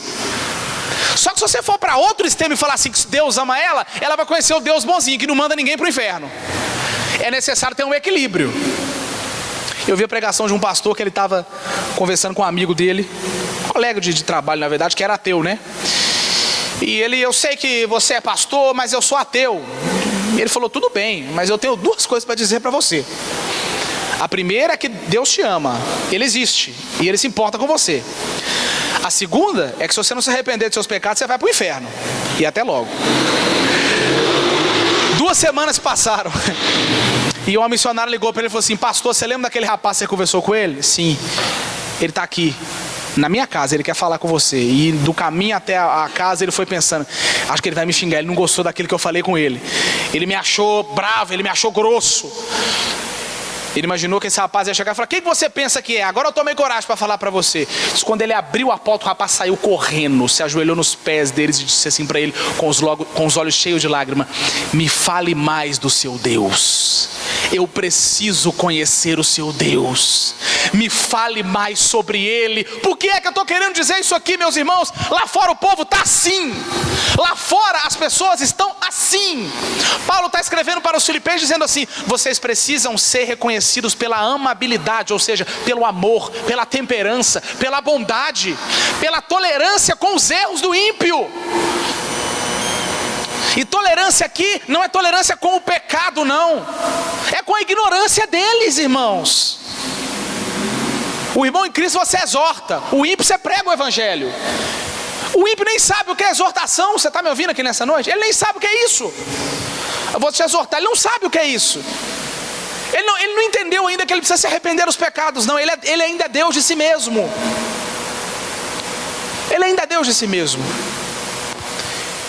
Só que se você for para outro extremo e falar assim que Deus ama ela, ela vai conhecer o Deus bonzinho, que não manda ninguém para o inferno. É necessário ter um equilíbrio. Eu vi a pregação de um pastor que ele estava conversando com um amigo dele, colega de trabalho na verdade, que era ateu, né? E eu sei que você é pastor, mas eu sou ateu. E ele falou, tudo bem, mas eu tenho duas coisas para dizer para você. A primeira é que Deus te ama, Ele existe, e Ele se importa com você. A segunda é que se você não se arrepender de seus pecados, você vai para o inferno. E até logo. 2 semanas passaram. E uma missionária ligou para ele e falou assim, pastor, você lembra daquele rapaz que você conversou com ele? Sim. Ele está aqui, na minha casa, ele quer falar com você. E do caminho até a casa ele foi pensando, acho que ele vai me xingar, ele não gostou daquilo que eu falei com ele. Ele me achou bravo, ele me achou grosso. Ele imaginou que esse rapaz ia chegar e falar, quem que você pensa que é? Agora eu tomei coragem para falar para você. Quando ele abriu a porta, o rapaz saiu correndo, se ajoelhou nos pés deles e disse assim para ele, com os olhos cheios de lágrima, me fale mais do seu Deus. Eu preciso conhecer o seu Deus. Me fale mais sobre Ele. Por que é que eu estou querendo dizer isso aqui, meus irmãos? Lá fora o povo está assim. Lá fora as pessoas estão assim. Paulo está escrevendo para os filipenses dizendo assim, vocês precisam ser reconhecidos pela amabilidade, ou seja, pelo amor, pela temperança, pela bondade, pela tolerância com os erros do ímpio. E tolerância aqui não é tolerância com o pecado, não. É com a ignorância deles, irmãos. O irmão em Cristo você exorta, o ímpio você prega o Evangelho. O ímpio nem sabe o que é exortação. Você está me ouvindo aqui nessa noite? Ele nem sabe o que é isso. Eu vou te exortar, ele não sabe o que é isso. Ele não entendeu ainda que ele precisa se arrepender dos pecados, não. Ele ainda é Deus de si mesmo. Ele ainda é Deus de si mesmo.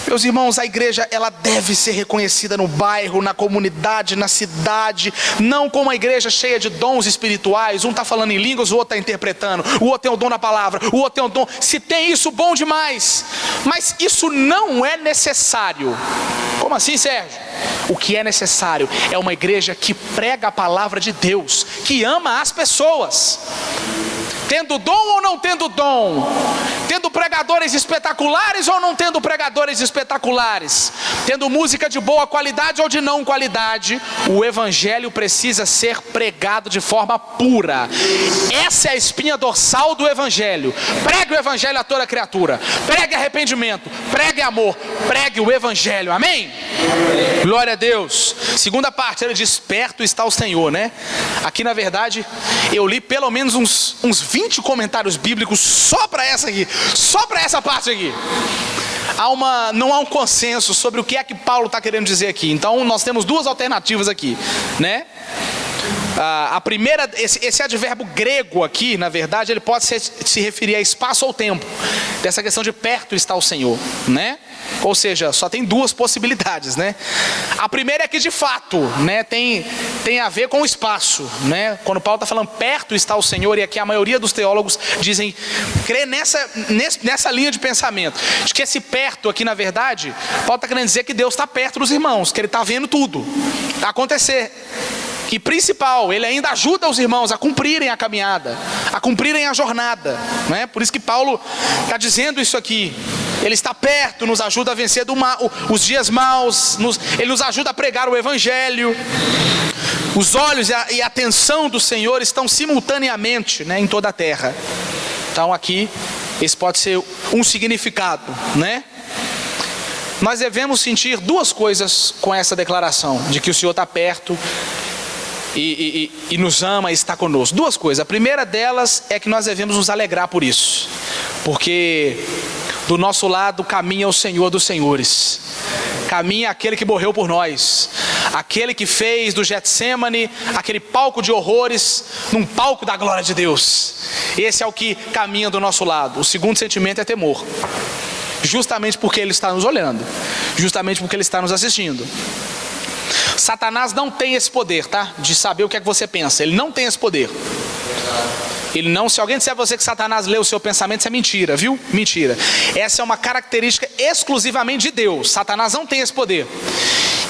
Meus irmãos, a igreja ela deve ser reconhecida no bairro, na comunidade, na cidade, não como uma igreja cheia de dons espirituais. Um está falando em línguas, o outro está interpretando, o outro tem o dom da palavra, o outro tem o dom. Se tem isso, bom demais, mas isso não é necessário. Como assim, Sérgio? O que é necessário é uma igreja que prega a palavra de Deus, que ama as pessoas. Tendo dom ou não tendo dom, tendo pregadores espetaculares ou não tendo pregadores espetaculares, tendo música de boa qualidade ou de não qualidade, o Evangelho precisa ser pregado de forma pura. Essa é a espinha dorsal do Evangelho. Pregue o Evangelho a toda criatura, pregue arrependimento, pregue amor, pregue o Evangelho, amém? Glória a Deus. Segunda parte, ele diz, perto está o Senhor, né? Aqui na verdade, eu li pelo menos uns 20 comentários bíblicos só para essa aqui, só para essa parte aqui. Não há um consenso sobre o que é que Paulo está querendo dizer aqui. Então nós temos duas alternativas aqui, né? A primeira, esse advérbio grego aqui, na verdade, ele pode se referir a espaço ou tempo. Dessa questão de perto está o Senhor, né? Ou seja, só tem duas possibilidades, né? A primeira é que de fato, né, tem a ver com o espaço, né? Quando Paulo está falando perto está o Senhor, e aqui a maioria dos teólogos dizem, crê nessa linha de pensamento, de que esse perto aqui na verdade, Paulo está querendo dizer que Deus está perto dos irmãos, que Ele está vendo tudo a acontecer. E principal, ele ainda ajuda os irmãos a cumprirem a caminhada, a cumprirem a jornada, né? Por isso que Paulo está dizendo isso aqui. Ele está perto, nos ajuda a vencer os dias maus, ele nos ajuda a pregar o Evangelho. Os olhos e a atenção do Senhor estão simultaneamente, né, em toda a terra. Então aqui, esse pode ser um significado, né? Nós devemos sentir duas coisas com essa declaração, de que o Senhor está perto e nos ama e está conosco. Duas coisas. A primeira delas é que nós devemos nos alegrar por isso, porque do nosso lado caminha o Senhor dos senhores, caminha aquele que morreu por nós, aquele que fez do Getsêmani aquele palco de horrores num palco da glória de Deus. Esse é o que caminha do nosso lado. O segundo sentimento é temor, justamente porque Ele está nos olhando, justamente porque Ele está nos assistindo. Satanás não tem esse poder, tá? De saber o que é que você pensa. Ele não tem esse poder. Ele não, se alguém disser a você que Satanás lê o seu pensamento, isso é mentira, viu? Mentira. Essa é uma característica exclusivamente de Deus. Satanás não tem esse poder.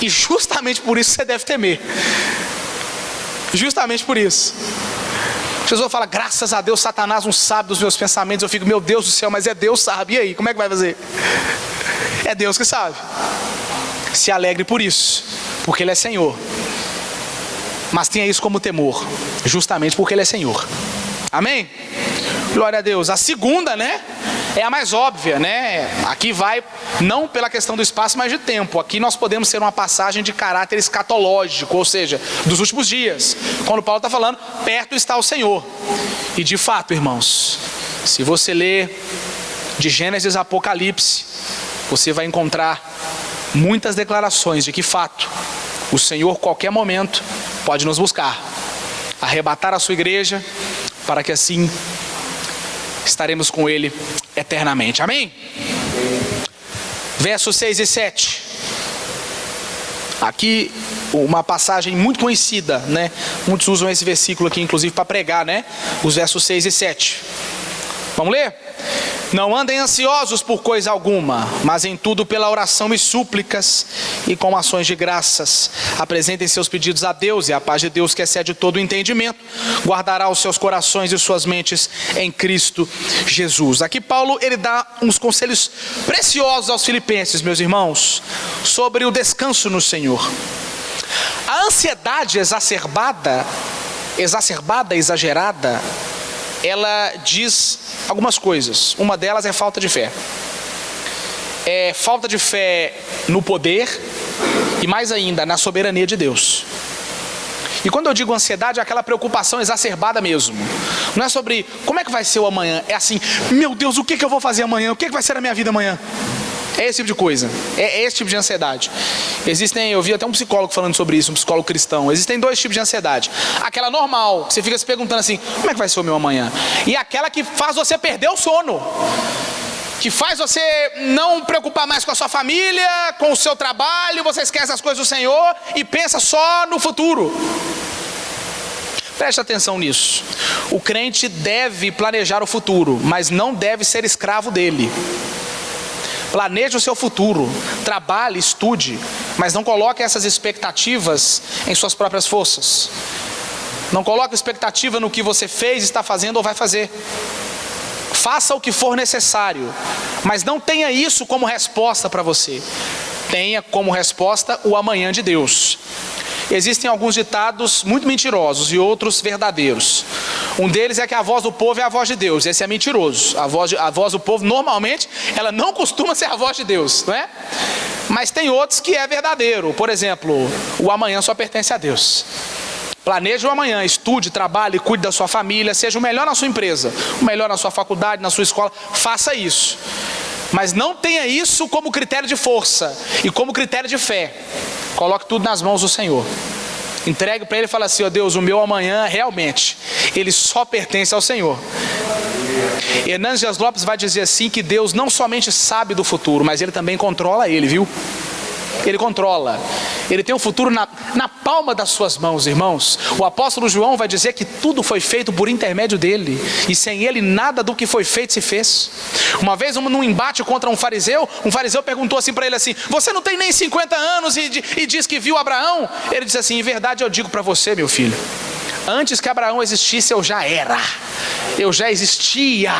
E justamente por isso você deve temer. Justamente por isso. Jesus fala, graças a Deus Satanás não sabe dos meus pensamentos. Eu fico, meu Deus do céu, mas é Deus sabe. E aí, como é que vai fazer? É Deus que sabe. Se alegre por isso, porque Ele é Senhor. Mas tenha isso como temor, justamente porque Ele é Senhor. Amém? Glória a Deus. A segunda, né, é a mais óbvia, né? Aqui vai, não pela questão do espaço, mas de tempo. Aqui nós podemos ser uma passagem de caráter escatológico, ou seja, dos últimos dias. Quando Paulo está falando, perto está o Senhor. E de fato, irmãos, se você ler de Gênesis a Apocalipse, você vai encontrar muitas declarações de que, fato, o Senhor, qualquer momento, pode nos buscar, arrebatar a sua igreja, para que assim estaremos com Ele eternamente. Amém? Versos 6 e 7. Aqui uma passagem muito conhecida, né? Muitos usam esse versículo aqui, inclusive, para pregar, né? Os versos 6 e 7. Vamos ler? Não andem ansiosos por coisa alguma, mas em tudo pela oração e súplicas e com ações de graças apresentem seus pedidos a Deus, e a paz de Deus, que excede todo o entendimento, guardará os seus corações e suas mentes em Cristo Jesus. Aqui Paulo, ele dá uns conselhos preciosos aos filipenses, meus irmãos, sobre o descanso no Senhor. A ansiedade exagerada, ela diz algumas coisas. Uma delas é falta de fé. É falta de fé no poder e, mais ainda, na soberania de Deus. E quando eu digo ansiedade, é aquela preocupação exacerbada mesmo. Não é sobre como é que vai ser o amanhã. É assim, meu Deus, o que eu vou fazer amanhã? O que vai ser a minha vida amanhã? É esse tipo de coisa. É esse tipo de ansiedade. Eu vi até um psicólogo falando sobre isso, um psicólogo cristão. Existem dois tipos de ansiedade. Aquela normal, que você fica se perguntando assim, como é que vai ser o meu amanhã? E aquela que faz você perder o sono, que faz você não preocupar mais com a sua família, com o seu trabalho, você esquece as coisas do Senhor e pensa só no futuro. Preste atenção nisso. O crente deve planejar o futuro, mas não deve ser escravo dele. Planeje o seu futuro, trabalhe, estude, mas não coloque essas expectativas em suas próprias forças. Não coloque expectativa no que você fez, está fazendo ou vai fazer. Faça o que for necessário, mas não tenha isso como resposta para você. Tenha como resposta o amanhã de Deus. Existem alguns ditados muito mentirosos e outros verdadeiros. Um deles é que a voz do povo é a voz de Deus. Esse é mentiroso. A voz do povo, normalmente, ela não costuma ser a voz de Deus, não é? Mas tem outros que é verdadeiro. Por exemplo, o amanhã só pertence a Deus. Planeje o amanhã, estude, trabalhe, cuide da sua família, seja o melhor na sua empresa, o melhor na sua faculdade, na sua escola. Faça isso. Mas não tenha isso como critério de força e como critério de fé. Coloque tudo nas mãos do Senhor. Entregue para Ele e fala assim, ó Deus, o meu amanhã realmente, ele só pertence ao Senhor. Hernandes Dias Lopes vai dizer assim, que Deus não somente sabe do futuro, mas Ele também controla ele, viu? Ele controla. Ele tem o futuro na palma das suas mãos, irmãos. O apóstolo João vai dizer que tudo foi feito por intermédio dele, e sem ele nada do que foi feito se fez. Uma vez, num embate contra um fariseu perguntou assim para ele assim, você não tem nem 50 anos e diz que viu Abraão? Ele disse assim, em verdade eu digo para você, meu filho, antes que Abraão existisse eu já era, eu já existia.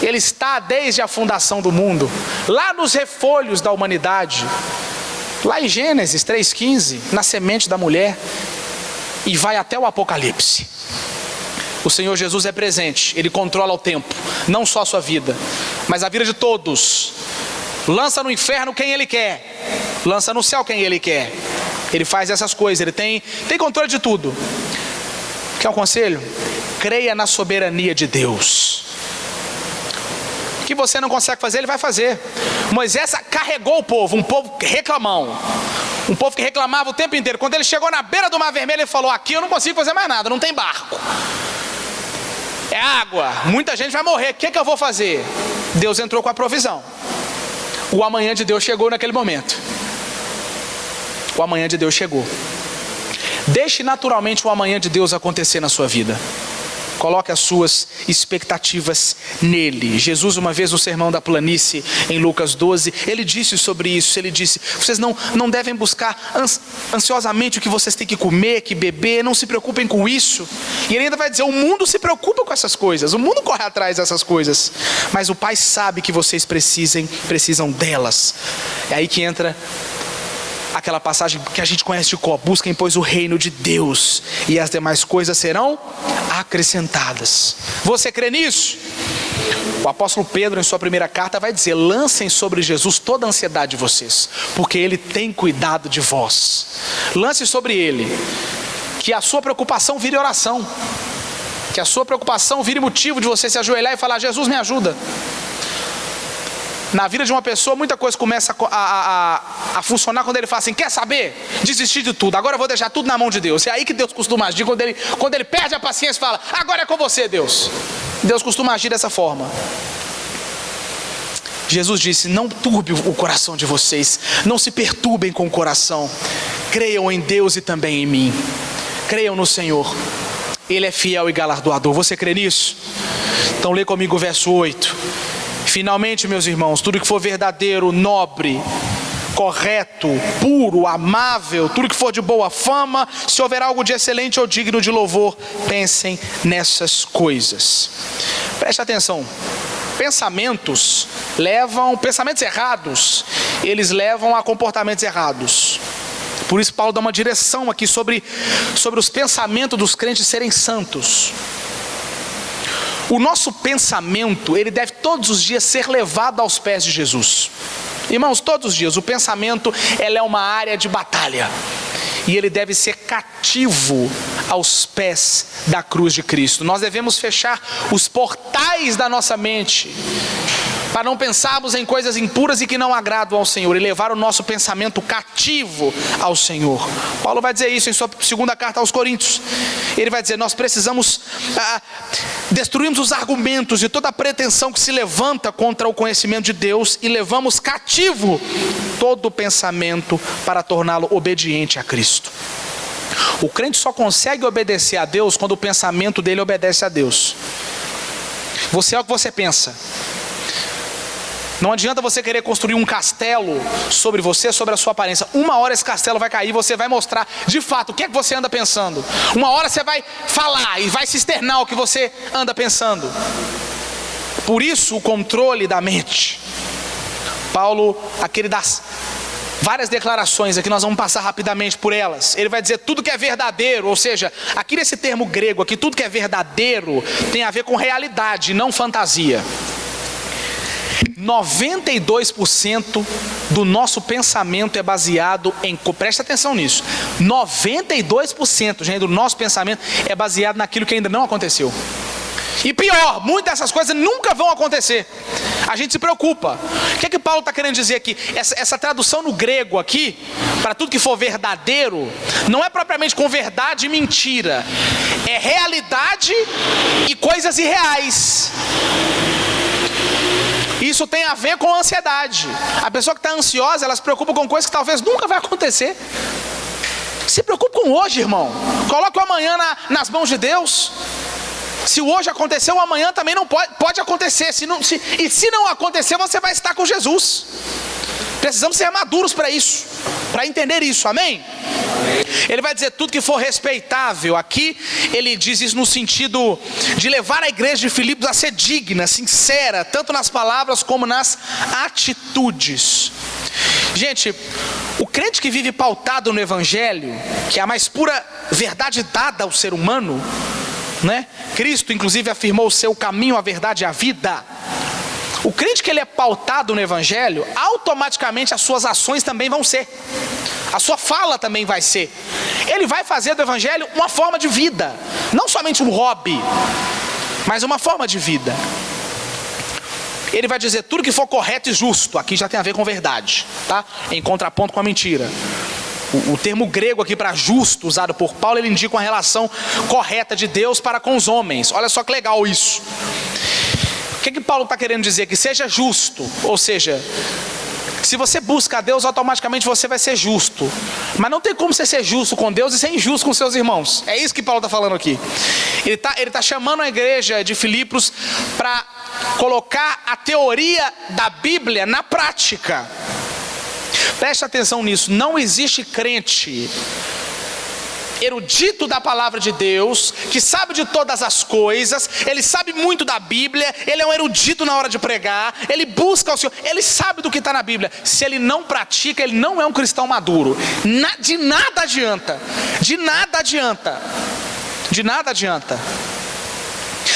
Ele está desde a fundação do mundo, lá nos refolhos da humanidade. Lá em Gênesis 3,15, na semente da mulher, e vai até o Apocalipse. O Senhor Jesus é presente, Ele controla o tempo, não só a sua vida, mas a vida de todos. Lança no inferno quem Ele quer, lança no céu quem Ele quer. Ele faz essas coisas, Ele tem controle de tudo. Quer um conselho? Creia na soberania de Deus. O que você não consegue fazer, Ele vai fazer. Moisés carregou o povo, um povo reclamão, um povo que reclamava o tempo inteiro. Quando ele chegou na beira do Mar Vermelho, ele falou: aqui eu não consigo fazer mais nada, não tem barco, é água, muita gente vai morrer, o que eu vou fazer? Deus entrou com a provisão. O amanhã de Deus chegou naquele momento. O amanhã de Deus chegou. Deixe naturalmente o amanhã de Deus acontecer na sua vida. Coloque as suas expectativas nele. Jesus, uma vez no Sermão da Planície, em Lucas 12, ele disse sobre isso. Ele disse: vocês não devem buscar ansiosamente o que vocês têm que comer, que beber. Não se preocupem com isso. E ele ainda vai dizer: o mundo se preocupa com essas coisas, o mundo corre atrás dessas coisas, mas o Pai sabe que vocês precisam delas. É aí que entra aquela passagem que a gente conhece de cor: busquem pois o reino de Deus, e as demais coisas serão acrescentadas. Você crê nisso? O apóstolo Pedro, em sua primeira carta, vai dizer: lancem sobre Jesus toda a ansiedade de vocês, porque Ele tem cuidado de vós. Lance sobre Ele, que a sua preocupação vire oração, que a sua preocupação vire motivo de você se ajoelhar e falar: Jesus, me ajuda. Na vida de uma pessoa, muita coisa começa a funcionar quando ele fala assim: quer saber? Desistir de tudo, agora eu vou deixar tudo na mão de Deus. É aí que Deus costuma agir, quando ele perde a paciência e fala: agora é com você, Deus. Deus costuma agir dessa forma. Jesus disse: não turbe o coração de vocês, não se perturbem com o coração, creiam em Deus e também em mim. Creiam no Senhor, Ele é fiel e galardoador. Você crê nisso? Então lê comigo o verso 8. Finalmente, meus irmãos, tudo que for verdadeiro, nobre, correto, puro, amável, tudo que for de boa fama, se houver algo de excelente ou digno de louvor, pensem nessas coisas. Preste atenção. Pensamentos errados, eles levam a comportamentos errados. Por isso Paulo dá uma direção aqui sobre os pensamentos dos crentes serem santos. O nosso pensamento, ele deve todos os dias ser levado aos pés de Jesus. Irmãos, todos os dias, o pensamento, ela é uma área de batalha. E ele deve ser cativo aos pés da cruz de Cristo. Nós devemos fechar os portais da nossa mente, para não pensarmos em coisas impuras e que não agradam ao Senhor, e levar o nosso pensamento cativo ao Senhor. Paulo vai dizer isso em sua segunda carta aos Coríntios. Ele vai dizer: nós precisamos destruirmos os argumentos e toda a pretensão que se levanta contra o conhecimento de Deus, e levamos cativo todo o pensamento para torná-lo obediente a Cristo. O crente só consegue obedecer a Deus quando o pensamento dele obedece a Deus. Você é o que você pensa. Não adianta você querer construir um castelo sobre você, sobre a sua aparência. Uma hora esse castelo vai cair, você vai mostrar de fato o que é que você anda pensando. Uma hora você vai falar e vai se externar o que você anda pensando. Por isso o controle da mente. Paulo, aquele das várias declarações aqui, nós vamos passar rapidamente por elas. Ele vai dizer tudo que é verdadeiro, ou seja, aqui nesse termo grego aqui, tudo que é verdadeiro tem a ver com realidade, não fantasia. 92% do nosso pensamento é baseado em... Preste atenção nisso. 92%, gente, do nosso pensamento é baseado naquilo que ainda não aconteceu. E pior, muitas dessas coisas nunca vão acontecer. A gente se preocupa. O que é que Paulo está querendo dizer aqui? Essa tradução no grego aqui, para tudo que for verdadeiro, não é propriamente com verdade e mentira. É realidade e coisas irreais. Isso tem a ver com ansiedade. A pessoa que está ansiosa, ela se preocupa com coisas que talvez nunca vai acontecer. Se preocupe com hoje, irmão. Coloque o amanhã nas mãos de Deus. Se o hoje aconteceu, o amanhã também não pode acontecer. Se não acontecer, você vai estar com Jesus. Precisamos ser maduros para isso, para entender isso, amém? Ele vai dizer tudo que for respeitável. Aqui ele diz isso no sentido de levar a igreja de Filipos a ser digna, sincera, tanto nas palavras como nas atitudes. Gente, o crente que vive pautado no Evangelho, que é a mais pura verdade dada ao ser humano, né? Cristo inclusive afirmou o seu caminho, a verdade e a vida. O crente que ele é pautado no Evangelho, automaticamente as suas ações também vão ser, a sua fala também vai ser. Ele vai fazer do Evangelho uma forma de vida, não somente um hobby, mas uma forma de vida. Ele vai dizer tudo que for correto e justo. Aqui já tem a ver com verdade, tá? Em contraponto com a mentira. O termo grego aqui para justo, usado por Paulo, ele indica uma relação correta de Deus para com os homens. Olha só que legal isso. O que Paulo está querendo dizer? Que seja justo, ou seja, se você busca a Deus, automaticamente você vai ser justo. Mas não tem como você ser justo com Deus e ser injusto com seus irmãos. É isso que Paulo está falando aqui. Ele tá chamando a igreja de Filipos para colocar a teoria da Bíblia na prática. Preste atenção nisso. Não existe crente erudito da palavra de Deus, que sabe de todas as coisas, ele sabe muito da Bíblia, ele é um erudito na hora de pregar, ele busca o Senhor, ele sabe do que está na Bíblia. Se ele não pratica, ele não é um cristão maduro. De nada adianta. De nada adianta. De nada adianta.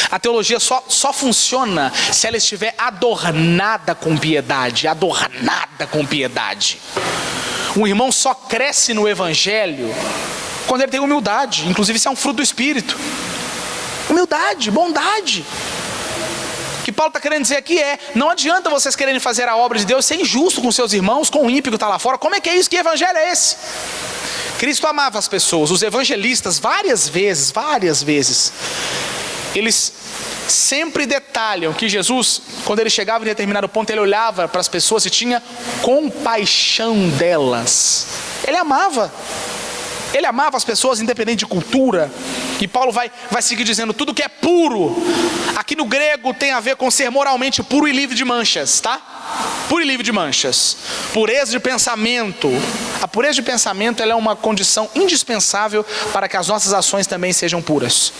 A teologia só funciona se ela estiver adornada com piedade. Adornada com piedade. Um irmão só cresce no Evangelho quando ele tem humildade. Inclusive isso é um fruto do Espírito. Humildade, bondade. O que Paulo está querendo dizer aqui é: não adianta vocês quererem fazer a obra de Deus ser injusto com seus irmãos, com o ímpio que está lá fora. Como é que é isso? Que evangelho é esse? Cristo amava as pessoas. Os evangelistas várias vezes, eles sempre detalham que Jesus, quando ele chegava em determinado ponto, ele olhava para as pessoas e tinha compaixão delas. Ele amava as pessoas independente de cultura. E Paulo vai seguir dizendo: tudo que é puro, aqui no grego tem a ver com ser moralmente puro e livre de manchas, tá? Puro e livre de manchas. Pureza de pensamento. A pureza de pensamento, ela é uma condição indispensável para que as nossas ações também sejam puras.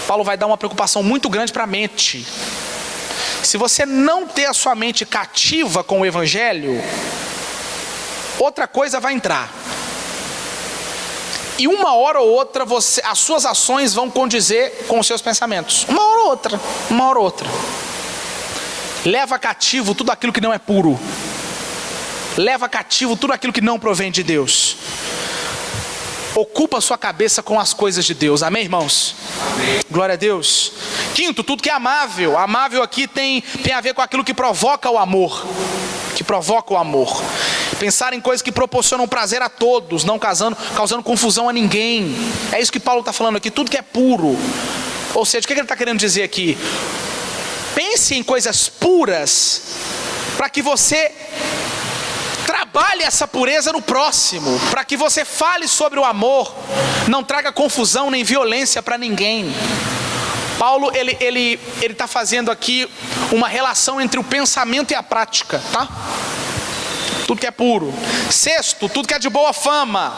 Paulo vai dar uma preocupação muito grande para a mente. Se você não ter a sua mente cativa com o Evangelho, outra coisa vai entrar. E uma hora ou outra as suas ações vão condizer com os seus pensamentos. Uma hora ou outra. Leva cativo tudo aquilo que não é puro. Leva cativo tudo aquilo que não provém de Deus. Ocupa a sua cabeça com as coisas de Deus. Amém, irmãos? Amém. Glória a Deus. Quinto, tudo que é amável. Amável aqui tem a ver com aquilo que provoca o amor. Que provoca o amor. Pensar em coisas que proporcionam prazer a todos, não causando confusão a ninguém. É isso que Paulo está falando aqui. Tudo que é puro. Ou seja, o que ele está querendo dizer aqui? Pense em coisas puras, para que você trabalhe essa pureza no próximo, para que você fale sobre o amor, não traga confusão nem violência para ninguém. Paulo, ele está fazendo aqui uma relação entre o pensamento e a prática, tá? Tudo que é puro. Sexto, tudo que é de boa fama.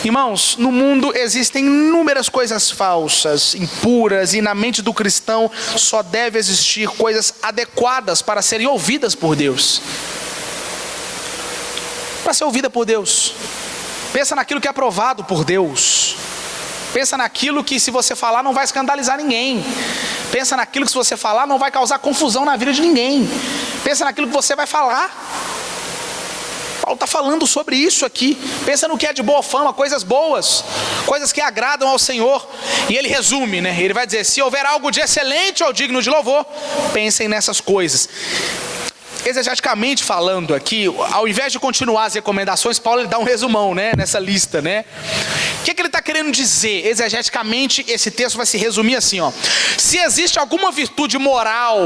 Irmãos, no mundo existem inúmeras coisas falsas, impuras, e na mente do cristão só deve existir coisas adequadas para serem ouvidas por Deus. Para ser ouvida por Deus. Pensa naquilo que é aprovado por Deus. Pensa naquilo que, se você falar, não vai escandalizar ninguém. Pensa naquilo que, se você falar, não vai causar confusão na vida de ninguém. Pensa naquilo que você vai falar. Paulo está falando sobre isso aqui. Pensa no que é de boa fama, coisas boas, coisas que agradam ao Senhor. E ele resume, né? Ele vai dizer: se houver algo de excelente ou digno de louvor, pensem nessas coisas. Exegeticamente falando aqui, ao invés de continuar as recomendações, Paulo ele dá um resumão, né, nessa lista, né? O que ele está querendo dizer? Exegeticamente, esse texto vai se resumir assim, ó: se existe alguma virtude moral,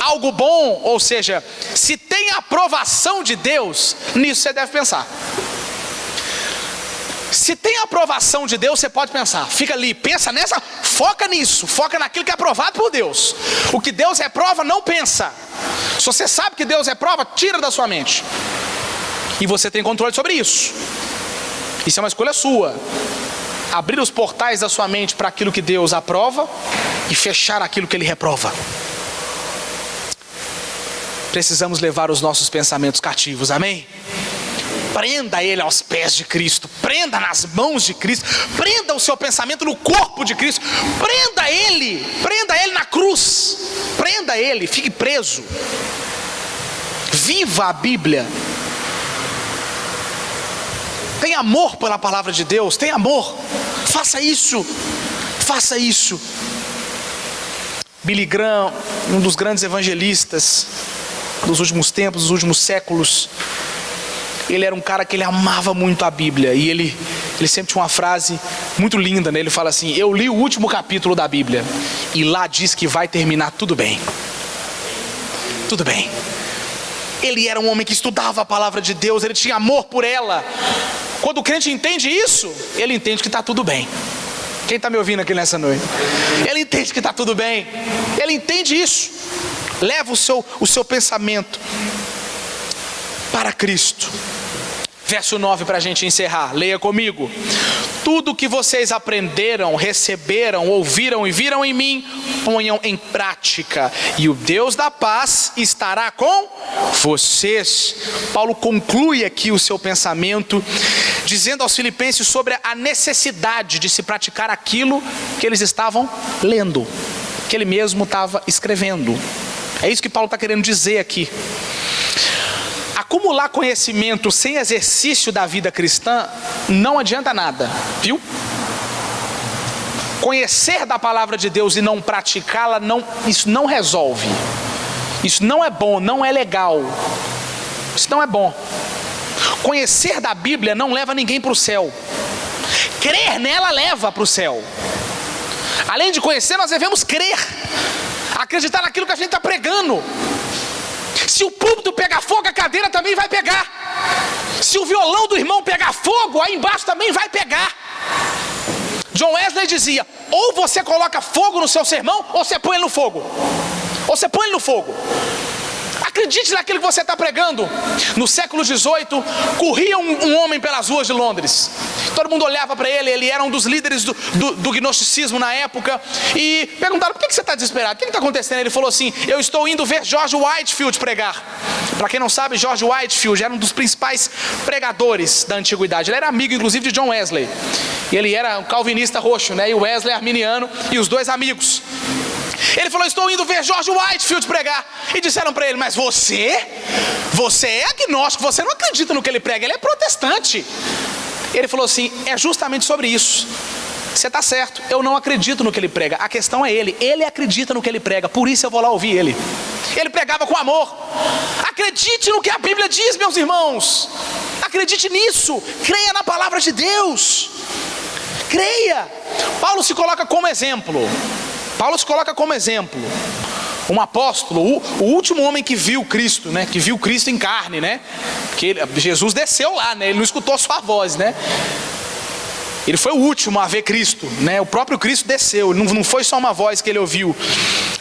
algo bom, ou seja, se tem aprovação de Deus, nisso você deve pensar. Se tem aprovação de Deus, você pode pensar. Fica ali, pensa nessa, foca nisso, foca naquilo que é aprovado por Deus. O que Deus reprova, não pensa. Se você sabe que Deus reprova, tira da sua mente. E você tem controle sobre isso. Isso é uma escolha sua. Abrir os portais da sua mente para aquilo que Deus aprova e fechar aquilo que Ele reprova. Precisamos levar os nossos pensamentos cativos, amém? Prenda ele aos pés de Cristo, prenda nas mãos de Cristo, prenda o seu pensamento no corpo de Cristo, prenda ele na cruz, prenda ele, fique preso. Viva a Bíblia. Tem amor pela palavra de Deus, tem amor. Faça isso, faça isso. Billy Graham, um dos grandes evangelistas dos últimos tempos, dos últimos séculos, ele era um cara que ele amava muito a Bíblia, e ele sempre tinha uma frase muito linda, né? Ele fala assim: eu li o último capítulo da Bíblia e lá diz que vai terminar tudo bem. Tudo bem. Ele era um homem que estudava a palavra de Deus, ele tinha amor por ela. Quando o crente entende isso, ele entende que está tudo bem. Quem está me ouvindo aqui nessa noite? Ele entende que está tudo bem, ele entende isso. Leva o seu pensamento para Cristo. Verso 9 para a gente encerrar, leia comigo. Tudo que vocês aprenderam, receberam, ouviram e viram em mim, ponham em prática, e o Deus da paz estará com vocês. Paulo conclui aqui o seu pensamento, dizendo aos filipenses sobre a necessidade de se praticar aquilo que eles estavam lendo, que ele mesmo estava escrevendo. É isso que Paulo está querendo dizer aqui. Acumular conhecimento sem exercício da vida cristã não adianta nada, viu? Conhecer da palavra de Deus e não praticá-la, isso não resolve. Isso não é bom, não é legal. Isso não é bom. Conhecer da Bíblia não leva ninguém para o céu. Crer nela leva para o céu. Além de conhecer, nós devemos crer. Acreditar naquilo que a gente está pregando. Se o púlpito pegar fogo, a cadeira também vai pegar. Se o violão do irmão pegar fogo, aí embaixo também vai pegar. John Wesley dizia: ou você coloca fogo no seu sermão, ou você põe ele no fogo. Ou você põe ele no fogo. Acredite naquilo que você está pregando. No século XVIII, corria um homem pelas ruas de Londres. Todo mundo olhava para ele, ele era um dos líderes do gnosticismo na época. E perguntaram: por que você está desesperado? O que está acontecendo? Ele falou assim: eu estou indo ver George Whitefield pregar. Para quem não sabe, George Whitefield era um dos principais pregadores da antiguidade. Ele era amigo, inclusive, de John Wesley. E ele era um calvinista roxo, né? E o Wesley arminiano, e os dois amigos. Ele falou: estou indo ver George Whitefield pregar. E disseram para ele: mas você é agnóstico, você não acredita no que ele prega, ele é protestante. Ele falou assim: é justamente sobre isso. Você está certo, eu não acredito no que ele prega. A questão é ele acredita no que ele prega, por isso eu vou lá ouvir ele. Ele pregava com amor. Acredite no que a Bíblia diz, meus irmãos. Acredite nisso, creia na palavra de Deus. Creia. Paulo se coloca como exemplo. Um apóstolo, o último homem que viu Cristo, né? Que viu Cristo em carne, né? Que Jesus desceu lá, né? Ele não escutou sua voz, né? Ele foi o último a ver Cristo, né? O próprio Cristo desceu, não foi só uma voz que ele ouviu.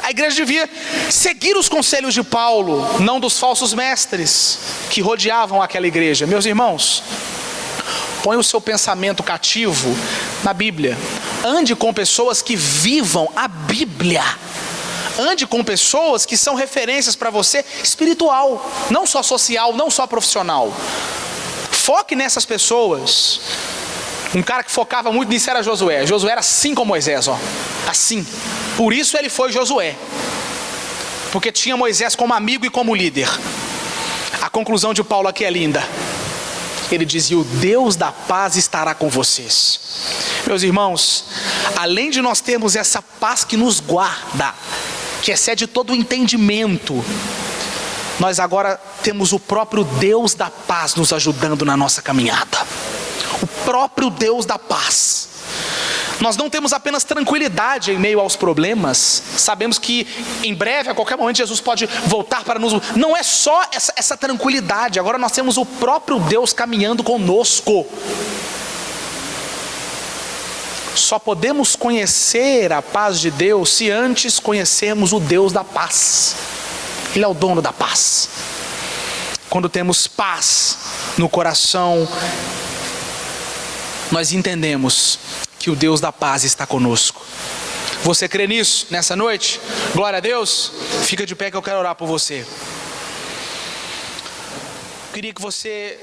A igreja devia seguir os conselhos de Paulo, não dos falsos mestres que rodeavam aquela igreja. Meus irmãos, põe o seu pensamento cativo na Bíblia. Ande com pessoas que vivam a Bíblia. Ande com pessoas que são referências para você espiritual, não só social, não só profissional. Foque nessas pessoas. Um cara que focava muito nisso era Josué. Josué era assim como Moisés, ó. Assim. Por isso ele foi Josué. Porque tinha Moisés como amigo e como líder. A conclusão de Paulo aqui é linda. Ele dizia: o Deus da paz estará com vocês. Meus irmãos, além de nós termos essa paz que nos guarda, que excede todo o entendimento, nós agora temos o próprio Deus da paz nos ajudando na nossa caminhada. O próprio Deus da paz. Nós não temos apenas tranquilidade em meio aos problemas. Sabemos que em breve, a qualquer momento, Jesus pode voltar para nos... Não é só essa tranquilidade. Agora nós temos o próprio Deus caminhando conosco. Só podemos conhecer a paz de Deus se antes conhecermos o Deus da paz. Ele é o dono da paz. Quando temos paz no coração, nós entendemos que o Deus da paz está conosco. Você crê nisso nessa noite? Glória a Deus. Fica de pé que eu quero orar por você. Eu queria que você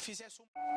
fizesse um